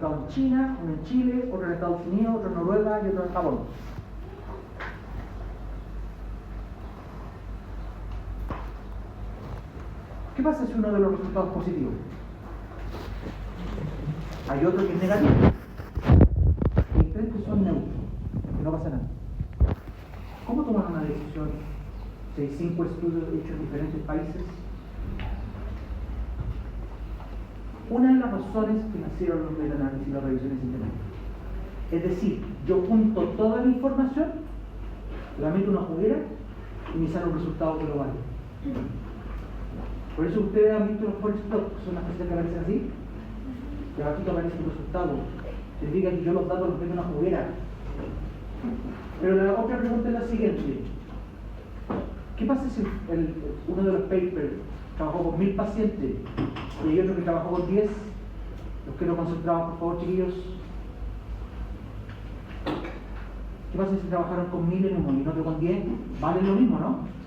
publicado en China, uno en Chile, otro en Estados Unidos, otro en Noruega y otro en Japón. ¿Qué pasa si uno de los resultados es positivo? Hay otro que es negativo. Hay tres que son neutros, que no pasa nada. ¿Cómo tomar una decisión si hay 5 estudios hechos en diferentes países? Una de las razones que nacieron los metaanálisis y las revisiones científicas. Es decir, yo junto toda la información, la meto en una juguera y me sale un resultado global. Por eso ustedes han visto los forest plots, que son las cosas que aparecen así. Y aquí aparece un resultado. Significa que yo los datos los meto en una juguera. Pero la otra pregunta es la siguiente. ¿Qué pasa si uno de los papers trabajó con 1000 pacientes y hay otro que trabajó con 10? Los quiero concentrados, por favor, chiquillos. ¿Qué pasa si trabajaron con 1000 en uno y en otro con 10? Valen lo mismo, ¿no?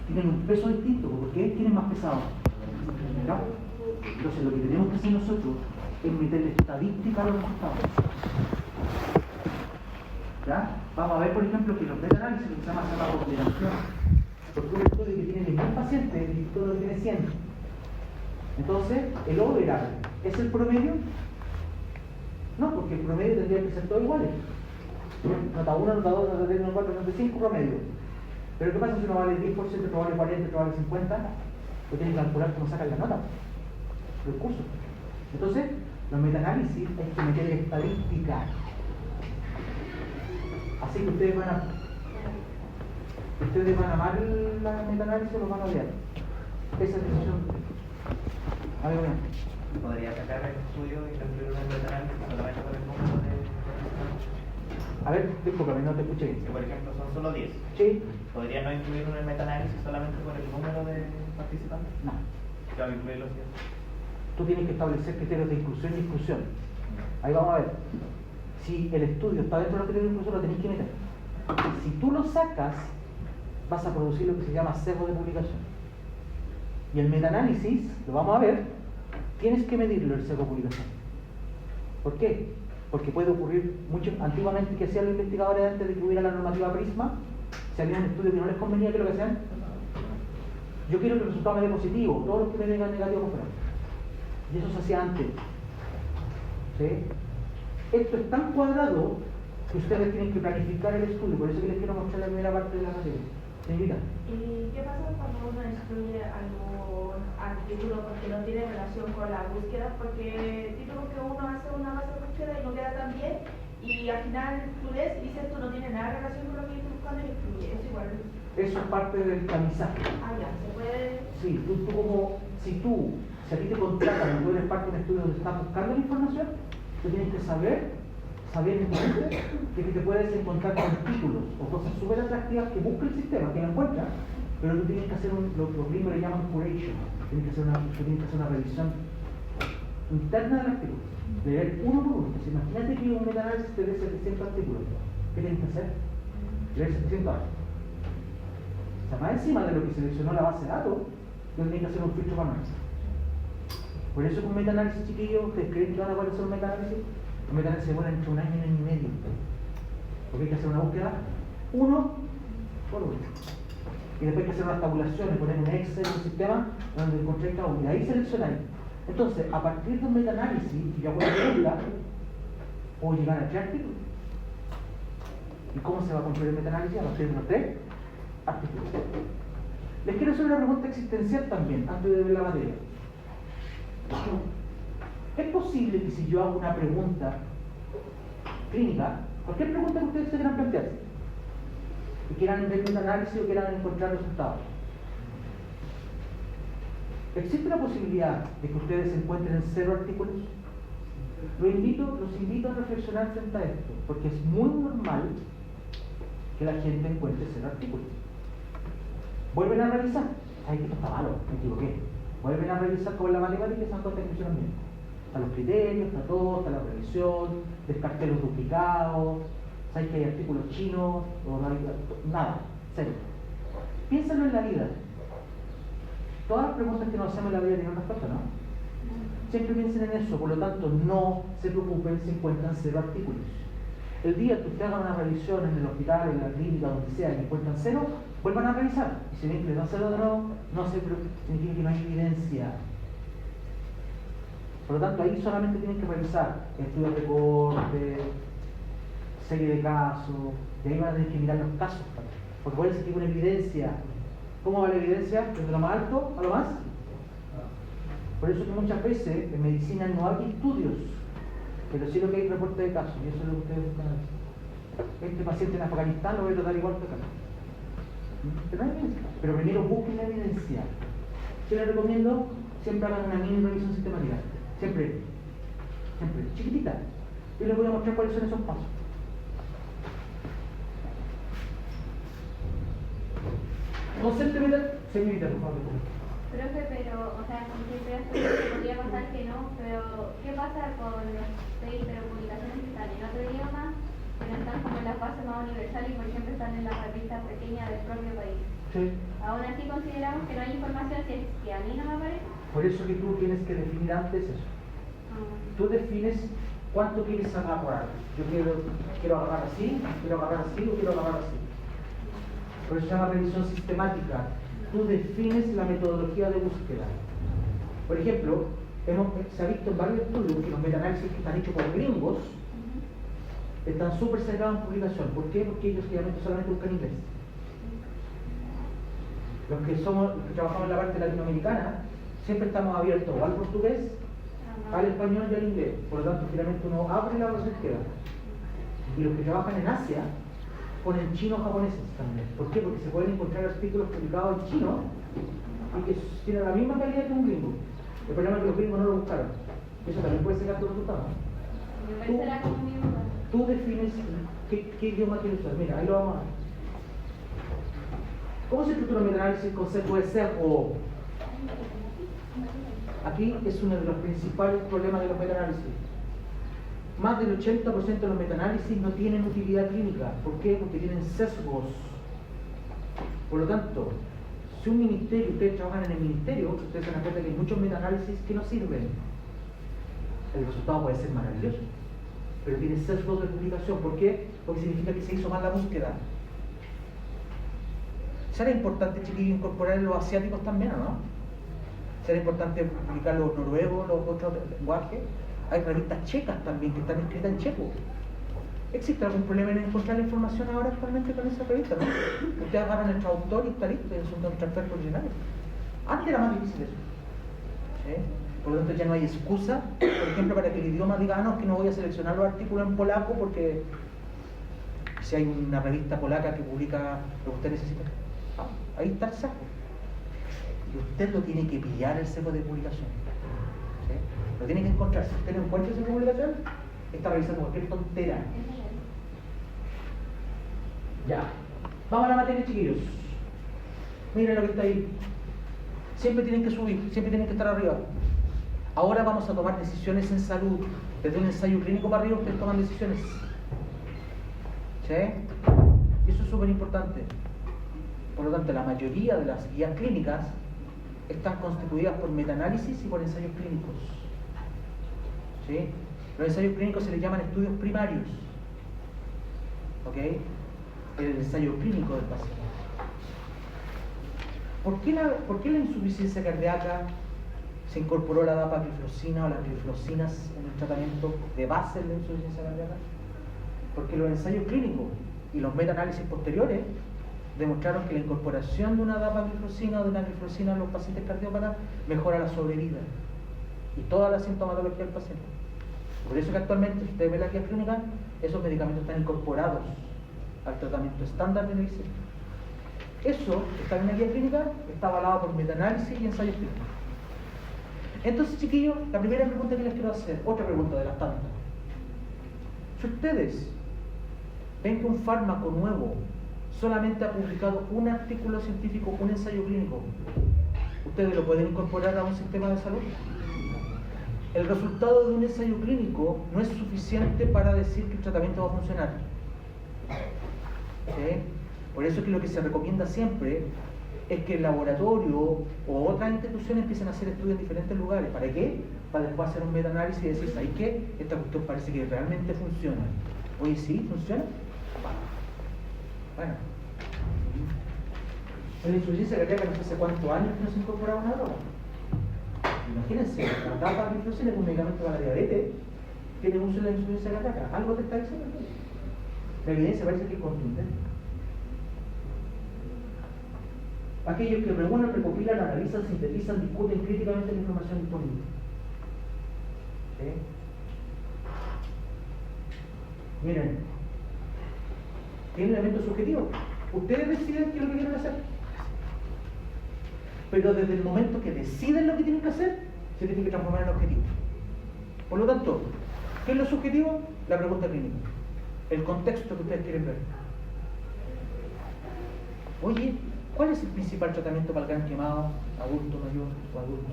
Tienen un peso distinto, porque tienen más pesado. ¿Ya? Entonces lo que tenemos que hacer nosotros es meterle estadística a los resultados. ¿Ya? Vamos a ver, por ejemplo, que los metaanálisis se llama la ponderación. Porque un estudio que tiene 1000 pacientes, el instituto tiene 100. Entonces, el overall, ¿es el promedio? No, porque el promedio tendría que ser todos iguales. Nota 1, nota 2, nota 3, nota 4, nota 5 promedio. Pero ¿qué pasa si uno vale 10%, otro vale 40%, otro vale 50%? Lo tienen que calcular cómo sacan la nota del curso. Entonces, los metaanálisis hay que meter estadística. Así que ustedes van a amar la metaanálisis o los van a odiar. Esa es la decisión. A ver, bueno. ¿Podría sacar el estudio y incluir un metaanálisis solamente con el número de... A ver, discúlpame, no te escuché. Que por ejemplo son solo 10. Sí. ¿Podría no incluir un metaanálisis solamente por el número de participantes? No. ¿Que va a incluir los 10? Tú tienes que establecer criterios de inclusión y exclusión. Ahí vamos a ver. Si el estudio está dentro de los criterios de inclusión, lo tenés que meter. Si tú lo sacas, vas a producir lo que se llama sesgo de publicación. Y el metaanálisis, lo vamos a ver, tienes que medirlo el sesgo de publicación. ¿Por qué? Porque puede ocurrir mucho. Antiguamente, que hacían los investigadores antes de que hubiera la normativa PRISMA, si había un estudio que no les convenía, ¿qué es lo que hacían? Yo quiero que el resultado me dé positivo, todos los que me vengan negativos fuera. Y eso se hacía antes. ¿Sí? Esto es tan cuadrado que ustedes tienen que planificar el estudio, por eso que les quiero mostrar la primera parte de la materia. Señorita. ¿Y qué pasa cuando uno excluye algún artículo porque no tiene relación con la búsqueda? Porque típico que uno hace una base de búsqueda y no queda tan bien, y al final tú lees y dices, tú no tiene nada de relación con lo que yo estoy buscando y excluye. Eso igual. Eso es parte del tamizaje. Ah, ya, se puede. Sí, si a ti te contratan y tú eres parte de un estudio donde estás buscando la información, tú tienes que saber que te puedes encontrar con títulos o cosas súper atractivas que busca el sistema, que lo encuentra, pero tú tienes que hacer lo que los gringos le llaman curation, tienes que hacer una revisión interna del artículo, de leer uno por uno. Entonces, imagínate que un metaanálisis te dé 700 artículos, ¿qué tienes que hacer? Leer 700 artículos. O sea, más encima de lo que seleccionó la base de datos, tú tienes que hacer un filtro manual. Por eso con un metaanálisis, chiquillos, ¿ustedes creen que van a poder hacer un metaanálisis? Los metaanálisis se demoran entre 1 año y 1 año y medio. Porque hay que hacer una búsqueda, uno por uno. Y después hay que hacer unas tabulaciones, poner un Excel, un sistema donde encontré cada uno. Y ahí seleccionáis. Entonces, a partir de un metaanálisis, y yo puedo leerla, puedo llegar a 3 artículos. ¿Y cómo se va a construir el metaanálisis? A partir de los 3 artículos. Les quiero hacer una pregunta existencial también, antes de ver la materia. ¿Es posible que si yo hago una pregunta clínica, cualquier pregunta que ustedes se quieran plantearse, y quieran ver un análisis o quieran encontrar resultados, existe la posibilidad de que ustedes se encuentren 0 artículos? Los invito a reflexionar frente a esto, porque es muy normal que la gente encuentre 0 artículos. Vuelven a revisar. Ay, que esto está malo, me equivoqué. Vuelven a revisar con la matemática y se dan cuenta que funcionan bien. Están los criterios, está todo, está la revisión, descarté los duplicados, ¿sabes que hay artículos chinos? O no hay, nada, cero. Piénsalo en la vida. Todas las preguntas que nos hacemos en la vida tienen respuesta, ¿no? siempre piensen en eso, por lo tanto no se preocupen si encuentran 0 artículos. El día que usted haga una revisión en el hospital, en la clínica, donde sea, y encuentran 0, vuelvan a revisar. Y si ven que les da 0 de nuevo, no se preocupen, significa que no hay evidencia. Por lo tanto, ahí solamente tienen que revisar estudios de corte, serie de casos, y ahí van a tener que mirar los casos, porque puede ser que una evidencia. ¿Cómo va la evidencia? ¿Desde lo más alto a lo más? Por eso que muchas veces en medicina no hay estudios, pero sí lo que hay reporte de casos, y eso es lo que ustedes buscan. Este paciente en Afganistán lo voy a tratar igual que acá. Pero no hay evidencia. Pero primero busquen la evidencia. Yo les recomiendo, siempre hagan una mini revisión sistemática. Siempre, chiquitita. Y les voy a mostrar cuáles son esos pasos. Concéntrate, señorita, por favor. Profe, pero, o sea, podría pasar que no, pero ¿qué pasa con los 6 publicaciones que están en otro idioma, pero están como en la fase más universal y por ejemplo están en las revistas pequeñas del propio país? Sí. Aún así consideramos que no hay información si es que a mí no me aparece. Por eso que tú tienes que definir antes eso. Tú defines cuánto quieres agarrar. Yo quiero agarrar así, quiero agarrar así o quiero agarrar así. Por eso se llama revisión sistemática. Tú defines la metodología de búsqueda. Por ejemplo, se ha visto en varios estudios que los metaanálisis que están hechos por gringos están súper cerrados en publicación. ¿Por qué? Porque ellos solamente buscan inglés. Los que trabajamos en la parte latinoamericana, siempre estamos abiertos o al portugués, al español y al inglés. Por lo tanto, finalmente uno abre la búsqueda. Y los que trabajan en Asia ponen chinos japoneses también. ¿Por qué? Porque se pueden encontrar artículos publicados en chino y que tienen la misma calidad que un gringo. El problema es que los gringos no lo buscaron. Eso también puede ser tu resultado. Tú defines qué idioma quieres usar. Mira, ahí lo vamos a ver. ¿Cómo se estructura un metaanálisis? El concepto de sesgo. Aquí es uno de los principales problemas de los metaanálisis. Más del 80% de los metaanálisis no tienen utilidad clínica. ¿Por qué? Porque tienen sesgos. Por lo tanto, si un ministerio, ustedes trabajan en el ministerio, ustedes se dan cuenta que hay muchos metaanálisis que no sirven. El resultado puede ser maravilloso, pero tiene sesgos de publicación. ¿Por qué? Porque significa que se hizo mal la búsqueda. ¿Será importante, chiquillos, incorporar los asiáticos también o no? ¿Será importante publicar los noruegos, los otros lenguajes? Hay revistas checas también que están escritas en checo. ¿Existe algún problema en encontrar la información ahora actualmente con esa revista? ¿No? Ustedes agarran el traductor y está listo, es un transfer profesional. Antes era más difícil eso. ¿Sí? Por lo tanto ya no hay excusa, por ejemplo, para que el idioma diga, no, es que no voy a seleccionar los artículos en polaco porque si hay una revista polaca que publica lo que usted necesita. Ahí está el saco. Y usted lo tiene que pillar el seco de publicación. ¿Sí? Lo tiene que encontrar. Si usted no encuentra esa publicación, está revisando cualquier tontera. Ya. Vamos a la materia, chiquillos. Miren lo que está ahí. Siempre tienen que subir, siempre tienen que estar arriba. Ahora vamos a tomar decisiones en salud. Desde un ensayo clínico para arriba ustedes toman decisiones. ¿Sí? Y eso es súper importante. Por lo tanto, la mayoría de las guías clínicas están constituidas por metaanálisis y por ensayos clínicos. ¿Sí? Los ensayos clínicos se les llaman estudios primarios. ¿Ok? El ensayo clínico del paciente. ¿Por qué la insuficiencia cardíaca se incorporó la dapagliflozina o las gliflocinas en el tratamiento de base de la insuficiencia cardíaca? Porque los ensayos clínicos y los metaanálisis posteriores demostraron que la incorporación de una dapagliflozina o de una gliflozina en los pacientes cardiópatas mejora la sobrevida y toda la sintomatología del paciente. Por eso que actualmente, si ustedes ven la guía clínica, esos medicamentos están incorporados al tratamiento estándar de medicina. Eso, está en la guía clínica, está avalado por metaanálisis y ensayos clínicos. Entonces, chiquillos, la primera pregunta que les quiero hacer, otra pregunta de las tantas. Si ustedes ven que un fármaco nuevo solamente ha publicado un artículo científico, un ensayo clínico, ¿ustedes lo pueden incorporar a un sistema de salud? El resultado de un ensayo clínico no es suficiente para decir que el tratamiento va a funcionar. ¿Sí? Por eso es que lo que se recomienda siempre es que el laboratorio o otras instituciones empiecen a hacer estudios en diferentes lugares. ¿Para qué? para después hacer un metaanálisis y decir, ¿sabes qué? Esta cuestión parece que realmente funciona. Oye, ¿sí? ¿Funciona? Bueno. En la insuficiencia cardíaca no sé hace cuántos años que no se incorporaba una droga. Imagínense, la dapagliflozina es un medicamento para la diabetes, tiene uso en la insuficiencia cardíaca. Algo te está diciendo. La evidencia parece que es contundente. Aquellos que reúnen, recopilan, analizan, sintetizan, discuten críticamente la información disponible. ¿Sí? Miren, tiene elementos subjetivos. Ustedes deciden qué es lo que quieren hacer. Pero desde el momento que deciden lo que tienen que hacer, se tiene que transformar en objetivo. Por lo tanto, ¿qué es lo subjetivo? La pregunta clínica. El contexto que ustedes quieren ver. Oye, ¿cuál es el principal tratamiento para el gran quemado, adulto mayor o adulto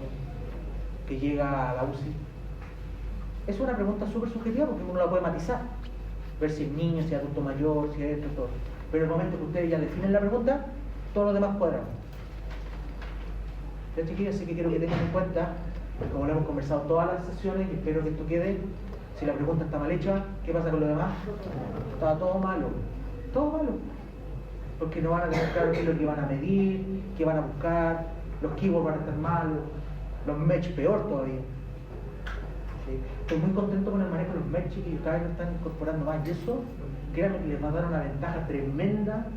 que llega a la UCI? Es una pregunta súper subjetiva porque uno la puede matizar. Ver si es niño, si es adulto mayor, si es esto, todo. Pero en el momento que ustedes ya definen la pregunta, todos los demás cuadran. Ya chiquillos, así que quiero que tengan en cuenta, pues como lo hemos conversado todas las sesiones, y espero que esto quede, si la pregunta está mal hecha, ¿qué pasa con lo demás? Está todo malo. Todo malo. Porque no van a tener claro qué es lo que van a medir, qué van a buscar, los keywords van a estar malos, los match peor todavía. ¿Sí? Estoy muy contento con el manejo de los match, chiquillos, cada vez lo están incorporando más, y eso, créanme que les va a dar una ventaja tremenda.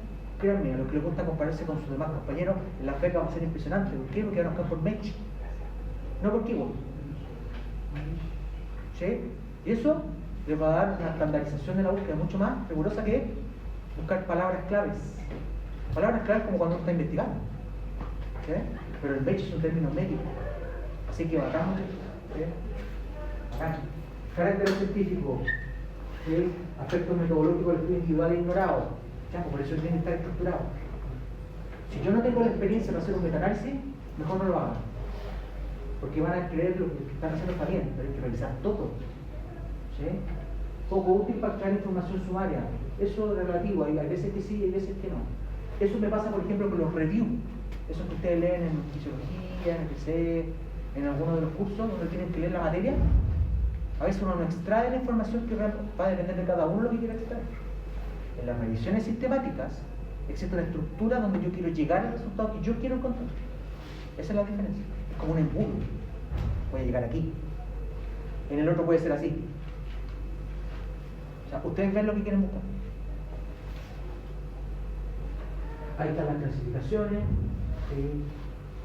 Créanme, a los que les gusta compararse con sus demás compañeros, en las becas va a ser impresionante. ¿Por qué? Porque van a buscar por match, no por keyword. ¿Sí? Y eso les va a dar una estandarización de la búsqueda mucho más rigurosa que buscar palabras claves. Palabras claves como cuando uno está investigando. ¿Sí? Pero el match es un término médico. Así que bacán. ¿Sí? Bacán. Carácter científico. ¿Sí? Aspectos metodológicos del estudio individual e ignorado. Ya, por eso tiene que estar estructurado. Si yo no tengo la experiencia para hacer un metaanálisis, mejor no lo hagan. Porque van a creer lo que están haciendo está bien, pero hay que revisar todo. ¿Sí? Poco útil para extraer información sumaria. Eso es relativo, hay veces que sí y hay veces que no. Eso me pasa, por ejemplo, con los reviews. Esos que ustedes leen en fisiología, en PC, en alguno de los cursos donde tienen que leer la materia. A veces uno no extrae la información que va a depender de cada uno lo que quiera extraer. En las revisiones sistemáticas existe una estructura donde yo quiero llegar al resultado que yo quiero encontrar. Esa es la diferencia. Es como un embudo. Voy a llegar aquí. En el otro puede ser así. O sea, ustedes ven lo que quieren buscar. Ahí están las clasificaciones.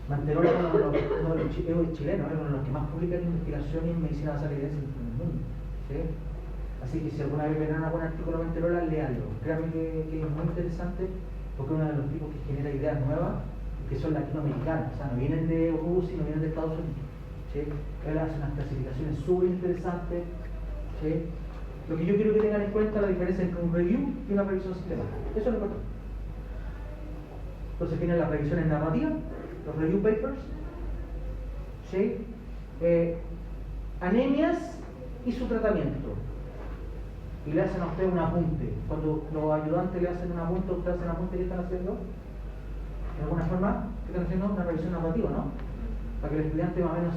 Manterola es uno de los chilenos, es uno de los que más publican investigación en medicina basada en evidencia en el mundo. ¿Sí? Así que si alguna vez ven algún artículo de Manterola, léanlo. Créanme que es muy interesante porque es uno de los tipos que genera ideas nuevas que son latinoamericanas, o sea, no vienen de Rusia, no vienen de Estados Unidos. ¿Sí? Él hace unas clasificaciones súper interesantes. ¿Sí? Lo que yo quiero que tengan en cuenta es la diferencia entre un review y una revisión sistemática. Eso es lo importante. Entonces tienen las revisiones narrativas, los review papers, ¿sí? Anemias y su tratamiento. Y le hacen a usted un apunte. Cuando los ayudantes le hacen un apunte, ustedes hacen un apunte, ¿qué están haciendo? De alguna forma, ¿qué están haciendo? Una revisión narrativa, ¿no? Para que el estudiante más o menos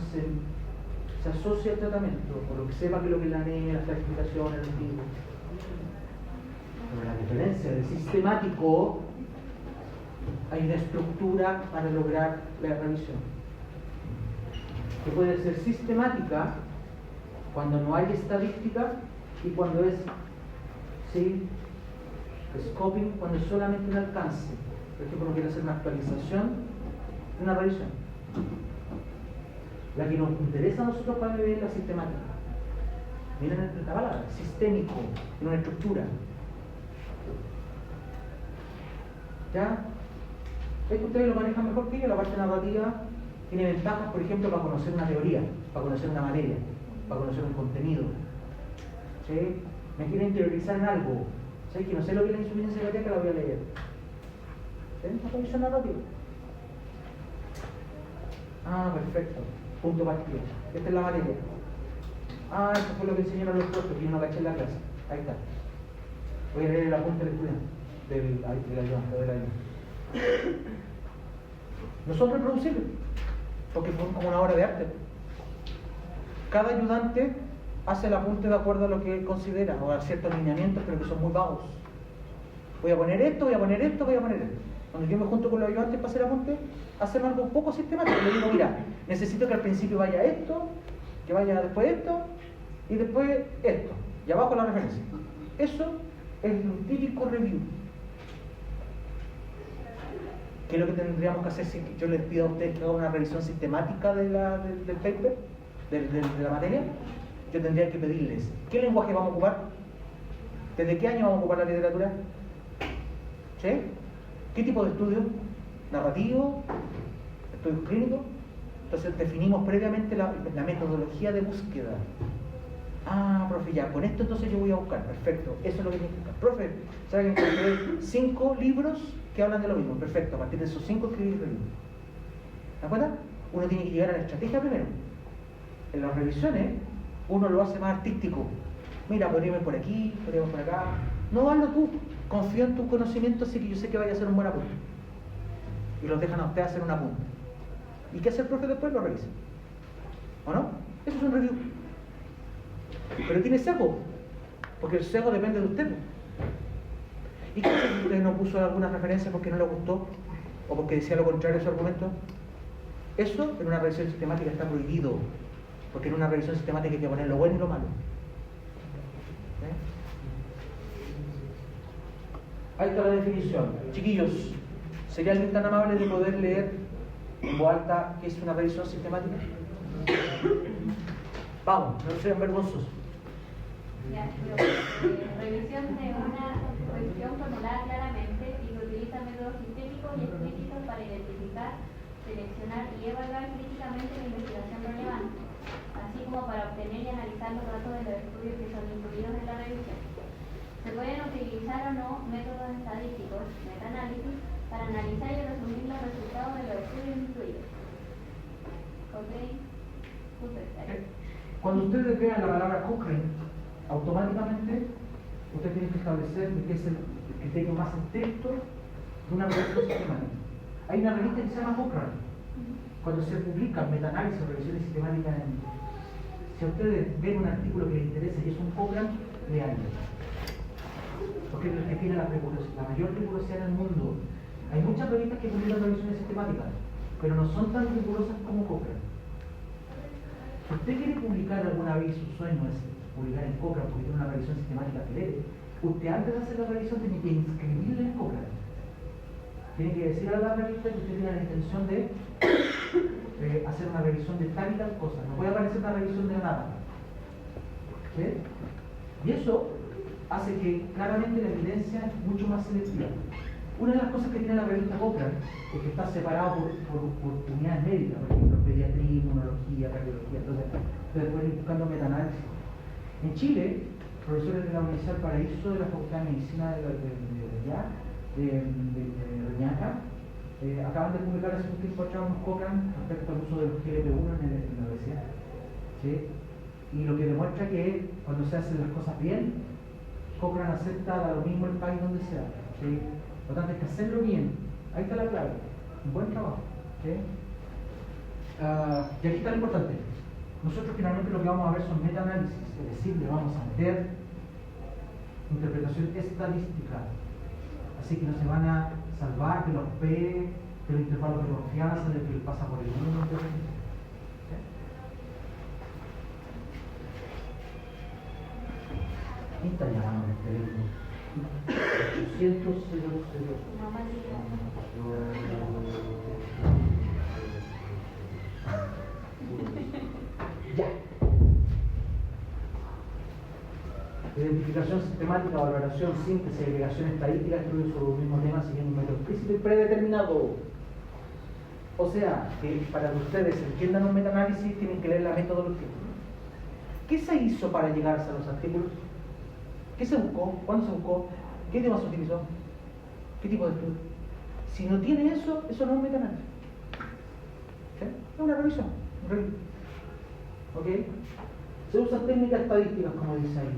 se asocie al tratamiento, o lo que sepa que lo que es la anemia, las clasificaciones, los tipos. Pero la diferencia del sistemático, hay una estructura para lograr la revisión. Que puede ser sistemática cuando no hay estadística y cuando es, ¿sí? Scoping, cuando es solamente un alcance. Por ejemplo, uno quiere hacer una actualización de una revisión. La que nos interesa a nosotros para ver la sistemática. Miren la palabra, sistémico, en una estructura. ¿Ya? Es que ustedes lo manejan mejor que yo, la parte narrativa tiene ventajas, por ejemplo, para conocer una teoría, para conocer una materia, para conocer un contenido. ¿Sí? Me quiero interiorizar en algo. ¿Sí? Que no sé lo que es la insuficiencia cardíaca, la voy a leer. ¿Sí? Una revisión narrativa. Ah, perfecto. Punto partida. Esta es la materia. Ah, esto fue lo que enseñaron los profes, que yo no caché en la clase. Ahí está. Voy a leer el apunte del estudiante, del ayudante. Nosotros reproducirlo, porque fue como una obra de arte. cada ayudante hace el apunte de acuerdo a lo que él considera, o a ciertos lineamientos, pero que son muy vagos. Voy a poner esto, voy a poner esto, voy a poner esto. Cuando yo me junto con los ayudantes para hacer apunte, hacemos algo un poco sistemático. Le digo, mira, necesito que al principio vaya esto, que vaya después esto, y después esto. Y abajo la referencia. Eso es un típico review. ¿Qué es lo que tendríamos que hacer si yo les pido a ustedes que hagan una revisión sistemática del paper, de la materia? Yo tendría que pedirles, ¿qué lenguaje vamos a ocupar? ¿Desde qué año vamos a ocupar la literatura? ¿Sí? ¿Qué tipo de estudio? ¿Narrativo? ¿Estudios clínicos? Entonces definimos previamente la metodología de búsqueda. Ah, profe, ya, con esto entonces yo voy a buscar. Perfecto, eso es lo que tiene que buscar. Profe, ¿saben que encontré 5 libros que hablan de lo mismo? Perfecto, a partir de esos 5 escribir review. ¿De acuerdo? Uno tiene que llegar a la estrategia primero. En las revisiones, uno lo hace más artístico. Mira, podríamos por aquí, podríamos por acá. No hazlo tú. Confío en tus conocimientos, así que yo sé que vaya a hacer un buen apunte. Y los dejan a ustedes hacer un apunte. ¿Y qué hace el profe después? Lo revisa. ¿O no? Eso es un review. Pero tiene sesgo, porque el sesgo depende de usted. ¿Y qué si usted no puso alguna referencia porque no le gustó o porque decía lo contrario de su argumento? Eso en una revisión sistemática está prohibido, porque en una revisión sistemática hay que poner lo bueno y lo malo. Ahí está la definición. Chiquillos, ¿sería alguien tan amable de poder leer en voz alta qué es una revisión sistemática? Vamos, no sean vergonzosos. Ya, revisión de una cuestión formulada claramente y que utiliza métodos sistémicos y explícitos para identificar, seleccionar y evaluar críticamente la investigación relevante, así como para obtener y analizar los datos de los estudios que son incluidos en la revisión. Se pueden utilizar o no métodos estadísticos, metaanálisis, para analizar y resumir los resultados de los estudios incluidos. ¿Ok? Cuando ustedes vean la palabra Cochrane, automáticamente ustedes tienen que establecer qué es el criterio más estricto de una revisión sistemática. Hay una revista que se llama Cochrane. Cuando se publican metaanálisis o revisiones sistemáticas, si a ustedes ven un artículo que les interesa y es un Cochrane, leanlo. Porque es el que tiene la mayor rigurosidad en el mundo. Hay muchas revistas que publican revisiones sistemáticas, pero no son tan rigurosas como Cochrane. Si usted quiere publicar alguna vez, su sueño es publicar en Cochrane porque tiene una revisión sistemática que lee, usted antes de hacer la revisión tiene que inscribirla en Cochrane. Tiene que decir a la revista que usted tiene la intención de hacer una revisión de tal y tal cosa. No puede aparecer una revisión de nada. ¿Sí? Y eso hace que claramente la evidencia es mucho más selectiva. Una de las cosas que tiene la revista Cochrane es que está separado por unidades médicas, por ejemplo, pediatría, inmunología, cardiología. Entonces, ustedes pueden ir buscando metaanálisis. En Chile, profesores de la Universidad del Paraíso, de la Facultad de Medicina de Reñaca, acaban de publicar hace un tiempo atrás unos Cochrane respecto al uso de los GLP-1 en la obesidad. ¿Sí? Y lo que demuestra que cuando se hacen las cosas bien, Cochrane acepta da lo mismo el país donde sea. ¿Sí? Por lo tanto, hay que hacerlo bien. Ahí está la clave. Un buen trabajo. ¿Sí? Y aquí está lo importante. Nosotros finalmente lo que vamos a ver son metaanálisis, es decir, le vamos a meter interpretación estadística. Así que no se van a salvar de los P, de los intervalos de confianza, de que les pasa por el mundo. ¿Quién está llamando el teléfono? 800 Ya. Identificación sistemática, valoración, síntesis, agregación estadística, estudio sobre un mismo tema siguiendo un método explícito y predeterminado. O sea, que para que ustedes entiendan un metaanálisis tienen que leer la metodología. ¿Qué se hizo para llegar a los artículos? ¿Qué se buscó? ¿Cuándo se buscó? ¿Qué tema se utilizó? ¿Qué tipo de estudio? Si no tiene eso, eso no es un metaanálisis. ¿Sí? Es una revisión. ¿Ok? Se usan técnicas estadísticas, como dice ahí.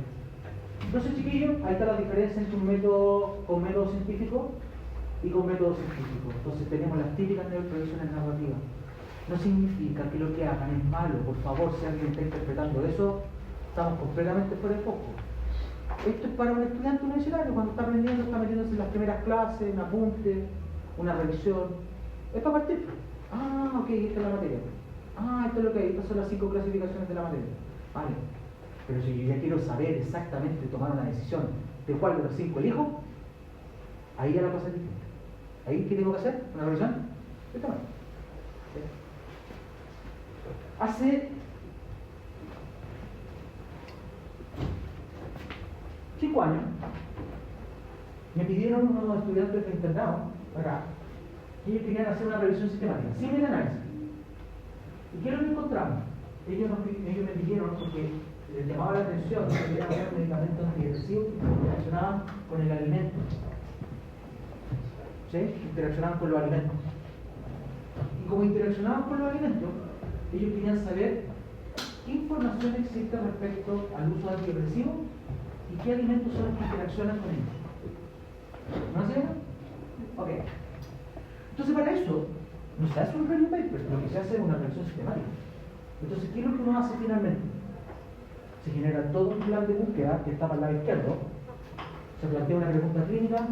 Entonces, chiquillos, ahí está la diferencia entre un método con método científico y con método científico. Entonces tenemos las típicas de revisiones narrativas. no significa que lo que hagan es malo. Por favor, si alguien está interpretando eso, estamos completamente fuera de foco. Esto es para un estudiante universitario, cuando está aprendiendo, está metiéndose en las primeras clases, un apunte, una revisión. Es para partir. Ah, ok, esta es la materia. Ah, esto es lo que hay, estas son las 5 clasificaciones de la materia. Vale. Pero si yo ya quiero saber exactamente, tomar una decisión de cuál de los 5 elijo, ahí ya la cosa es distinta. ¿Ahí qué tengo que hacer? ¿Una revisión? Esta manera. Hace 5 años me pidieron unos estudiantes de internado acá y ellos querían hacer una revisión sistemática, sin meta-análisis. ¿Y qué es lo que encontramos? Ellos me pidieron porque les llamaba la atención que había algunos medicamentos antidepresivos que interaccionaban con el alimento. ¿Sí? Interaccionaban con los alimentos. Y como interaccionaban con los alimentos, ellos querían saber qué información existe respecto al uso de antidepresivos y qué alimentos son los que interaccionan con ellos. ¿No es cierto? Ok. Entonces, para eso, no se hace un review paper, lo que se hace es una revisión sistemática. Entonces, ¿qué es lo que uno hace finalmente? Se genera todo un plan de búsqueda que está para el lado izquierdo. Se plantea una pregunta clínica,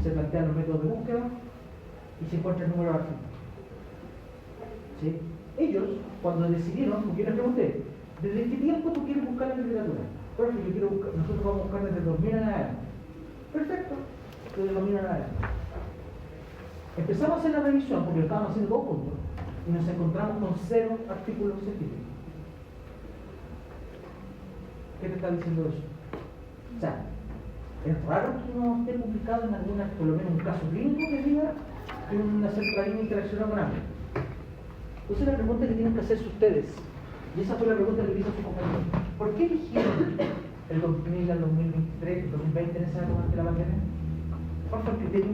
se plantean los métodos de búsqueda y se encuentra el número de artículos. ¿Sí? Ellos, cuando decidieron, porque yo les pregunté, ¿desde qué tiempo tú quieres buscar la literatura? Profe, yo quiero buscar, nosotros vamos a buscar desde 2000 en adelante. Perfecto, desde 2000 en adelante. Empezamos a hacer la revisión, porque lo estábamos haciendo todos juntos, y nos encontramos con 0 artículos científicos. ¿Qué te está diciendo eso? O sea, es raro que no esté publicado en alguna, por lo menos un caso clínico que diga que una sertralina interacciona con algo. Entonces la pregunta que tienen que hacerse ustedes, y esa fue la pregunta que le hizo a su compañero, ¿por qué eligieron el 2000 al 2023, el 2020 en esa época de la pandemia? ¿Cuál fue el criterio?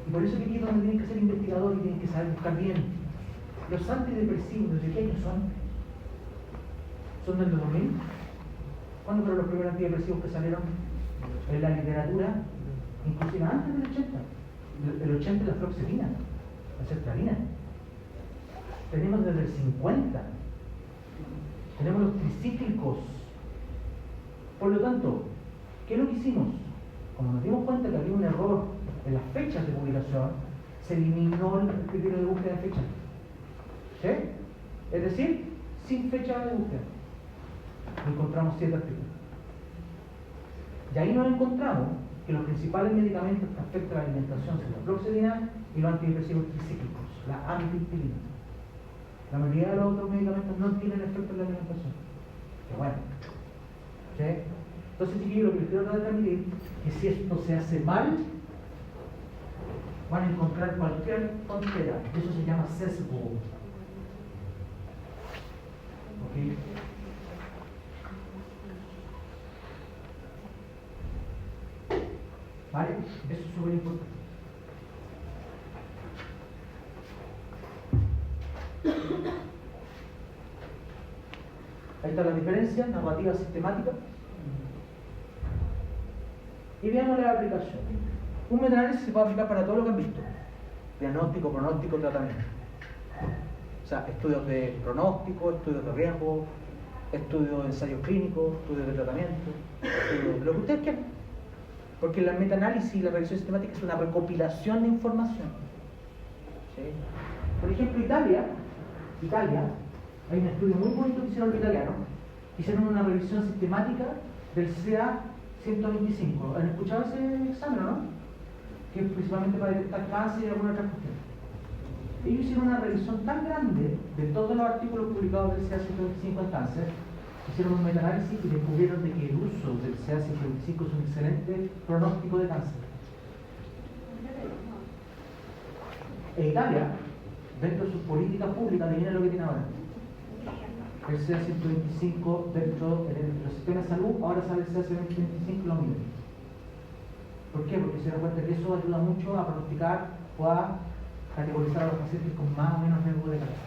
Y por eso que aquí es donde tienen que ser investigadores y tienen que saber buscar bien. Los antidepresivos, ¿desde qué años son? ¿Son del 2000? ¿Cuándo fueron los primeros antidepresivos que salieron en la literatura? Inclusive antes del 80. El 80 la fluoxetina, la sertralina. Tenemos desde el 50. Tenemos los tricíclicos. Por lo tanto, ¿qué es lo que hicimos? Como nos dimos cuenta que había un error en las fechas de publicación, se eliminó el criterio de búsqueda de fecha. ¿Sí? Es decir, sin fecha de búsqueda. Encontramos 7 artículos. Y ahí nos encontramos que los principales medicamentos que afectan la alimentación son la fluoxetina y los antidepresivos tricíclicos, la amitriptilina. La mayoría de los otros medicamentos no tienen efecto en la alimentación. Qué bueno. ¿Sí? Entonces, chiquillos, lo que les quiero tratar de transmitir es que si esto se hace mal, van a encontrar cualquier tontera. Eso se llama sesgo. ¿Ok? ¿Vale? Eso es súper importante. Ahí está la diferencia, narrativa sistemática. Y veamos la aplicación. Un metaanálisis se puede aplicar para todo lo que han visto. Diagnóstico, pronóstico, tratamiento. O sea, estudios de pronóstico, estudios de riesgo, estudios de ensayos clínicos, estudios de tratamiento, estudios de lo que ustedes quieran. Porque la metaanálisis y la revisión sistemática es una recopilación de información. ¿Sí? Por ejemplo, Italia, hay un estudio muy bonito que hicieron los italianos, hicieron una revisión sistemática del CA 125. ¿Han escuchado ese examen, no? Que es principalmente para detectar cáncer y alguna otra cuestión. Ellos hicieron una revisión tan grande de todos los artículos publicados del CA 125 en cáncer, hicieron un metaanálisis y descubrieron de que el uso del CA 125 es un excelente pronóstico de cáncer. En Italia, dentro de sus políticas públicas, adivinen lo que tiene ahora. El CA 125 dentro del sistema de salud, ahora sale el CA 125 lo mismo. ¿Por qué? Porque se dan cuenta que eso ayuda mucho a pronosticar o a categorizar a los pacientes con más o menos riesgo de cáncer.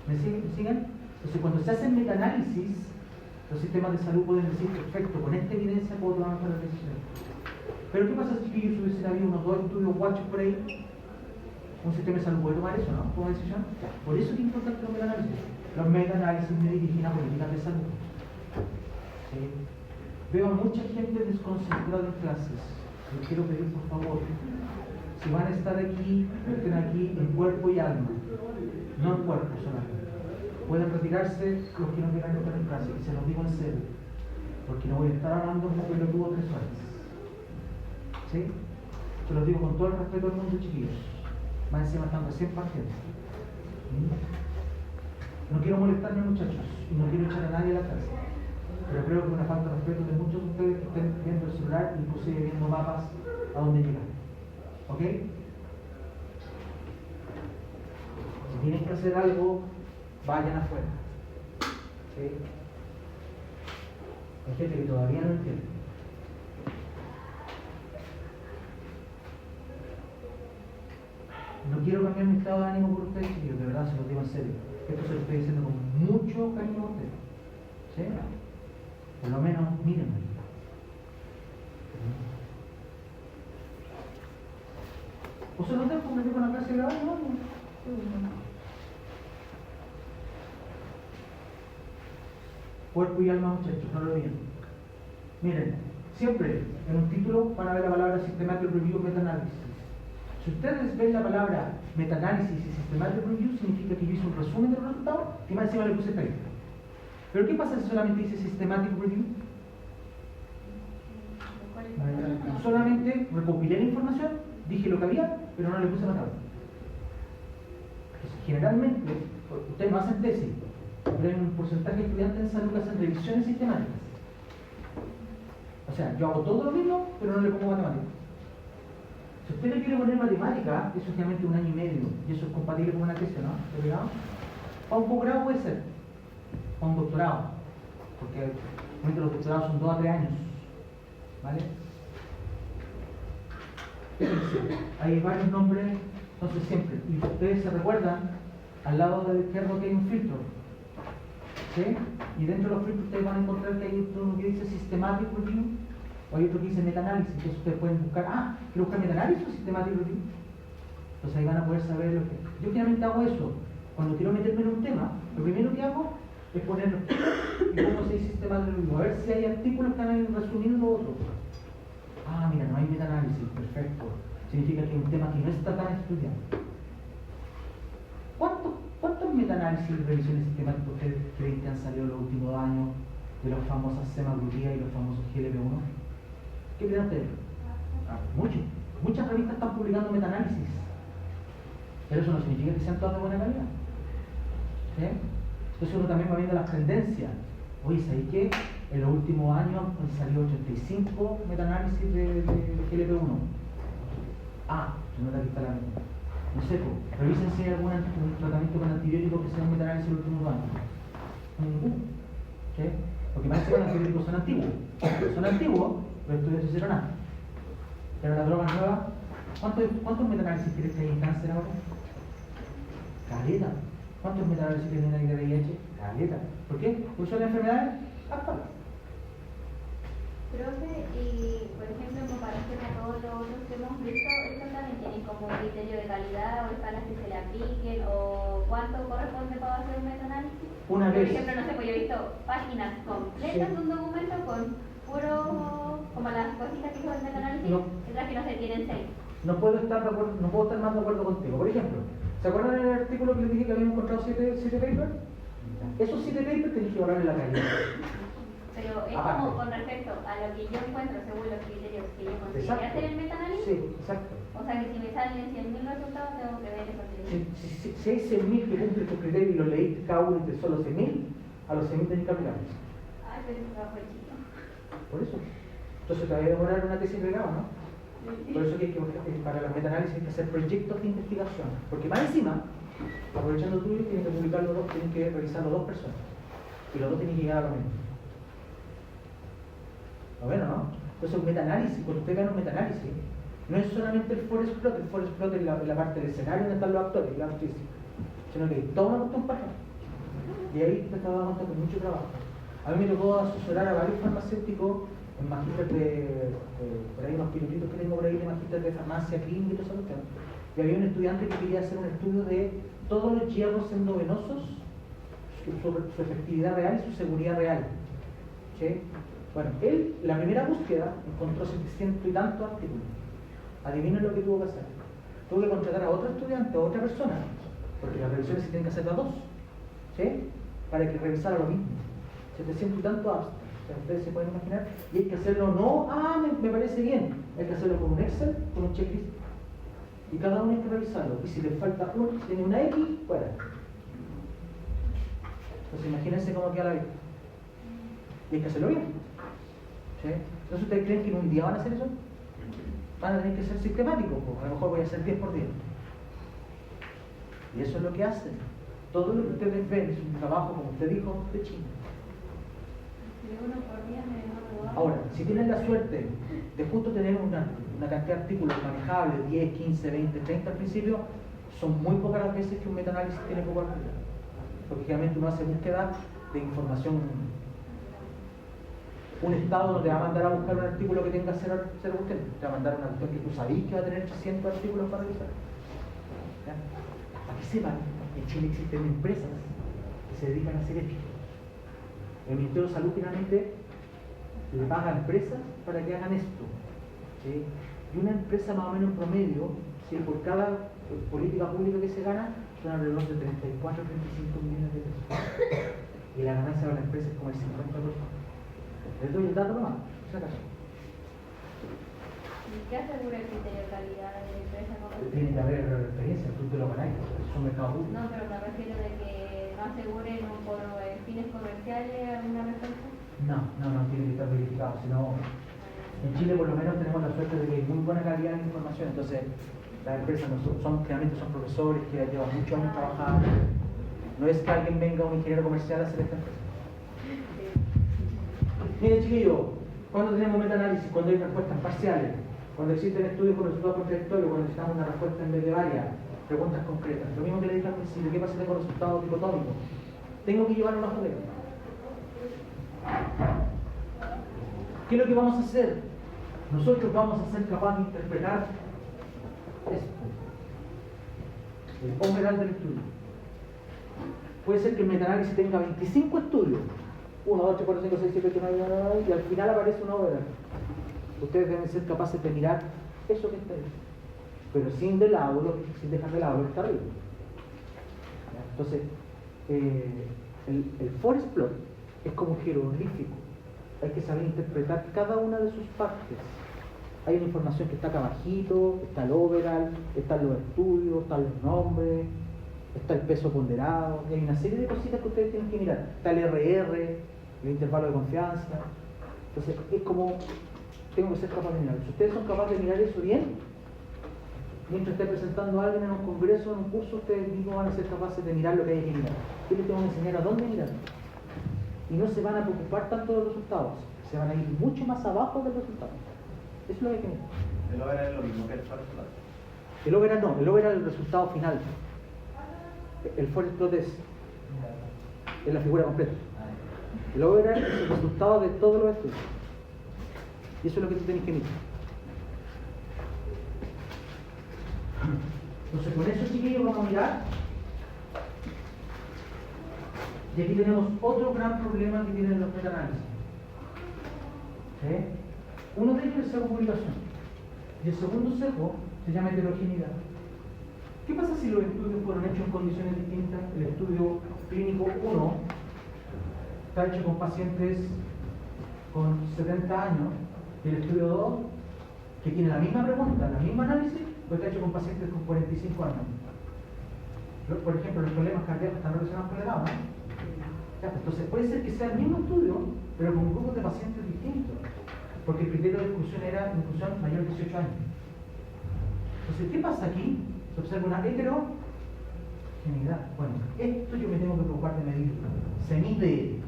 ¿Me siguen? Entonces, cuando se hace el metaanálisis, los sistemas de salud pueden decir, perfecto, con esta evidencia puedo tomar mejores decisiones. Pero ¿qué pasa si yo hubiese habido unos 2 estudios guachos por ahí? Un sistema de salud puede tomar eso, ¿no? Como decisión. Por eso es importante los metaanálisis. Los metaanálisis me dirigen a políticas de salud. ¿Sí? Veo a mucha gente desconcentrada en clases. Les quiero pedir, por favor, si van a estar aquí, estén aquí en cuerpo y alma. No en cuerpo solamente. Pueden retirarse los que no quieran estar en clase, y se los digo en serio. Porque no voy a estar hablando como que lo tuvo 3 horas. ¿Sí? Se los digo con todo el respeto del mundo, chiquillos. Más encima están recién partiendo. No quiero molestarme, muchachos, y no quiero echar a nadie a la clase. Pero creo que es una falta de respeto de muchos de ustedes que estén viendo el celular, inclusive viendo mapas a dónde llegar. ¿Ok? Si tienen que hacer algo, vayan afuera. ¿Sí? Hay gente que todavía no entiende. No quiero cambiar mi estado de ánimo por ustedes, chicos, de verdad se los digo en serio. Esto se lo estoy diciendo con mucho cariño a ustedes. ¿Sí? Por lo menos, mírenme. ¿O se los dejo porque con la clase grabada? No. Cuerpo y alma, muchachos, no lo olviden. Miren, siempre en un título van a ver la palabra Systematic Review Meta-Analysis. Si ustedes ven la palabra Meta-Análisis y Systematic Review, significa que yo hice un resumen de los resultados y más encima le puse paper. Pero ¿qué pasa si solamente dice Systematic Review? Solamente recopilé la información, dije lo que había, pero no le puse nota. Generalmente, ustedes no hacen tesis, pero hay un porcentaje de estudiantes en salud que hacen revisiones sistemáticas. O sea, yo hago todo lo mismo, pero no le pongo matemáticas. Si usted le quiere poner matemática, eso es generalmente 1 año y medio, y eso es compatible con una tesis, ¿no? ¿Verdad? Para un posgrado puede ser, para un doctorado, porque los doctorados son 2 a 3 años, ¿vale? Fíjense, hay varios nombres, entonces siempre, y ustedes se recuerdan, al lado del izquierdo que hay un filtro, ¿sí? Y dentro de los filtros ustedes van a encontrar que hay uno que dice Systematic Review, o hay otro que dice Meta-Análisis, entonces ustedes pueden buscar, ¿quiero buscar Meta-Análisis o Systematic Review? Entonces ahí van a poder saber lo que... Yo generalmente hago eso, cuando quiero meterme en un tema, lo primero que hago es ponerlo y cómo se dice Systematic Review, a ver si hay artículos que han resumido lo otro. Mira, no hay Meta-Análisis, perfecto. Significa que es un tema que no está tan estudiado. ¿Cuántos meta-análisis y revisiones sistemáticas ustedes creen que han salido en los últimos años de los famosos semaglutida y los famosos GLP-1? ¿Qué creen ustedes? Mucho. Muchas revistas están publicando meta-análisis. Pero eso no significa que sean todas de buena calidad. ¿Sí? Entonces uno también va viendo las tendencias. Oye, ¿sabéis qué? En los últimos años han salido 85 meta-análisis de GLP-1. Se nota que está la misma. No sé, revisen si hay algún tratamiento con antibióticos que sea un meta-análisis en los últimos años. ¿Sí? Porque parece que los antibióticos son antiguos. Son antiguos, los estudios hicieron nada. Pero la droga nueva, ¿cuántos meta-análisis crees que hay en cáncer ahora? Caleta. ¿Cuántos meta-análisis tienen en el VIH? Caleta. ¿Por qué? Porque son enfermedades actuales. Profe, y por ejemplo, en comparación a todos los otros que hemos visto, ¿estos también tienen como un criterio de calidad o escalas que se le apliquen o cuánto corresponde para hacer un meta-análisis? Una vez. Por ejemplo, no sé, pues yo he visto páginas completas de un documento con puro, como las cositas que son el meta-análisis, mientras que no se tienen 6. No puedo estar más de acuerdo contigo. Por ejemplo, ¿se acuerdan del artículo que les dije que habíamos encontrado 7 papers? Esos 7 papers tenéis que evaluar en la calidad. Pero es como con respecto a lo que yo encuentro según los criterios que yo considero hacer el meta-análisis. Sí, exacto. O sea que si me salen 100.000 resultados, tengo que ver esos criterios. Si hay 100.000 que cumplen tus criterios y los leíste cada uno entre solo 100.000, a los 100.000 tenés que aplicarlos. Ay, pero es trabajo de chico. Por eso. Entonces te va a demorar una tesis de grado, ¿no? Por eso que para los meta-análisis hay que hacer proyectos de investigación. Porque más encima, aprovechando tuyo, tienen que publicar los dos, tienen que revisar los 2 personas. Y los 2 tienen que llegar a lo mismo. Bueno, ¿no? Entonces un meta-análisis, cuando usted gana un meta-análisis, no es solamente el forest plot es la parte del escenario donde están los actores y las actrices, sino que hay toda una cuestión para. Y ahí te estás dando cuenta con mucho trabajo. A mí me tocó asesorar a varios farmacéuticos en magíster por ahí unos pilotitos que tengo por ahí de magíster de farmacia clínica y todo eso. y había un estudiante que quería hacer un estudio de todos los hierros endovenosos, su efectividad real y su seguridad real. ¿Sí? Bueno, él, la primera búsqueda, encontró 700 y tantos artículos. Adivinen lo que tuvo que hacer. Tuvo que contratar a otro estudiante, a otra persona, porque las revisiones se tienen que hacer a dos, ¿sí? Para que revisara lo mismo. 700 y tantos abstracts. O sea, ustedes se pueden imaginar, y hay que hacerlo no, me parece bien, hay que hacerlo con un Excel, con un checklist, y cada uno hay que revisarlo, y si le falta uno, si tiene una X, fuera. Entonces imagínense cómo queda la vida, y hay que hacerlo bien, ¿sí? Entonces ustedes creen que en un día van a hacer eso, van a tener que ser sistemáticos, pues a lo mejor voy a hacer 10 por día, y eso es lo que hacen. Todo lo que ustedes ven es un trabajo, como usted dijo, de China. Ahora, si tienen la suerte de justo tener una cantidad de artículos manejables, 10, 15, 20, 30 al principio, son muy pocas las veces que un metaanálisis tiene poco artículo. Porque generalmente uno hace búsqueda de información. Un estado no te va a mandar a buscar un artículo que tenga cero búsqueda, te va a mandar una cuestión que tú sabís que va a tener 300 artículos para revisar. ¿Ya? Para que sepan, en Chile existen empresas que se dedican a hacer esto. El Ministerio de Salud finalmente le paga a empresas para que hagan esto, ¿sí? Y una empresa más o menos en promedio, ¿sí? Por cada política pública que se gana, son alrededor de 34 o 35 millones de pesos. Y la ganancia de la empresa es como el 50%. Les doy el dato nomás, por si acaso. ¿Y qué asegura el criterio de calidad de la empresa? Tiene que haber experiencia, tú te lo ganáis, es un mercado público. No, pero me refiero de que no aseguren por fines comerciales alguna referencia. No, tiene que estar verificado, sino en Chile por lo menos tenemos la suerte de que hay muy buena calidad de información, entonces las empresas generalmente son profesores que llevan muchos años trabajando, no es que alguien venga, un ingeniero comercial a hacer esta empresa. Miren chiquillos, cuando tenemos metaanálisis, cuando hay respuestas parciales, cuando existen estudios con resultados contradictorios, cuando necesitamos una respuesta en vez de varias, preguntas concretas, lo mismo que le dije al principio, ¿qué pasa si tengo resultados dicotómicos? Tengo que llevar una joder. ¿Qué es lo que vamos a hacer? Nosotros vamos a ser capaces de interpretar esto, el overall del estudio. Puede ser que el metaanálisis tenga 25 estudios, 1, 2, 3, 4, 5, 6, 7, 8, 9, 9, y al final aparece un overall. Ustedes deben ser capaces de mirar eso que está ahí, pero sin dejar de lado lo que está arriba. Entonces, el forest plot es como jeroglífico. Hay que saber interpretar cada una de sus partes. Hay una información que está acá abajito, está el overall, están los estudios, están los nombres, está el peso ponderado, y hay una serie de cositas que ustedes tienen que mirar. Está el RR, el intervalo de confianza. Entonces, es como, tengo que ser capaz de mirar. Si ustedes son capaces de mirar eso bien, mientras esté presentando a alguien en un congreso, en un curso, ustedes mismos van a ser capaces de mirar lo que hay que mirar. Yo les tengo que enseñar a dónde mirar. Y no se van a preocupar tanto de los resultados, se van a ir mucho más abajo del resultado. Eso es lo que hay que mirar. El overall es lo mismo que el forest plot. El overall no, el overall es el resultado final. El forest plot es la figura completa. El overall es el resultado de todos los estudios. Y eso es lo que tú tienes que mirar. Entonces con eso, chiquillos, vamos a mirar. Y aquí tenemos otro gran problema que tienen los metaanálisis. ¿Sí? Uno de ellos es el sesgo de publicación. Y el segundo sesgo se llama heterogeneidad. ¿Qué pasa si los estudios fueron hechos en condiciones distintas? El estudio clínico 1 está hecho con pacientes con 70 años y el estudio 2, que tiene la misma pregunta, el mismo análisis, pues está hecho con pacientes con 45 años. Por ejemplo, los problemas cardíacos están relacionados con la edad, ¿no? Entonces puede ser que sea el mismo estudio, pero con grupos de pacientes distintos, porque el criterio de exclusión era inclusión mayor de 18 años. Entonces, ¿qué pasa aquí? Se observa una heterogeneidad. Bueno, esto yo me tengo que preocupar de medir. Se mide,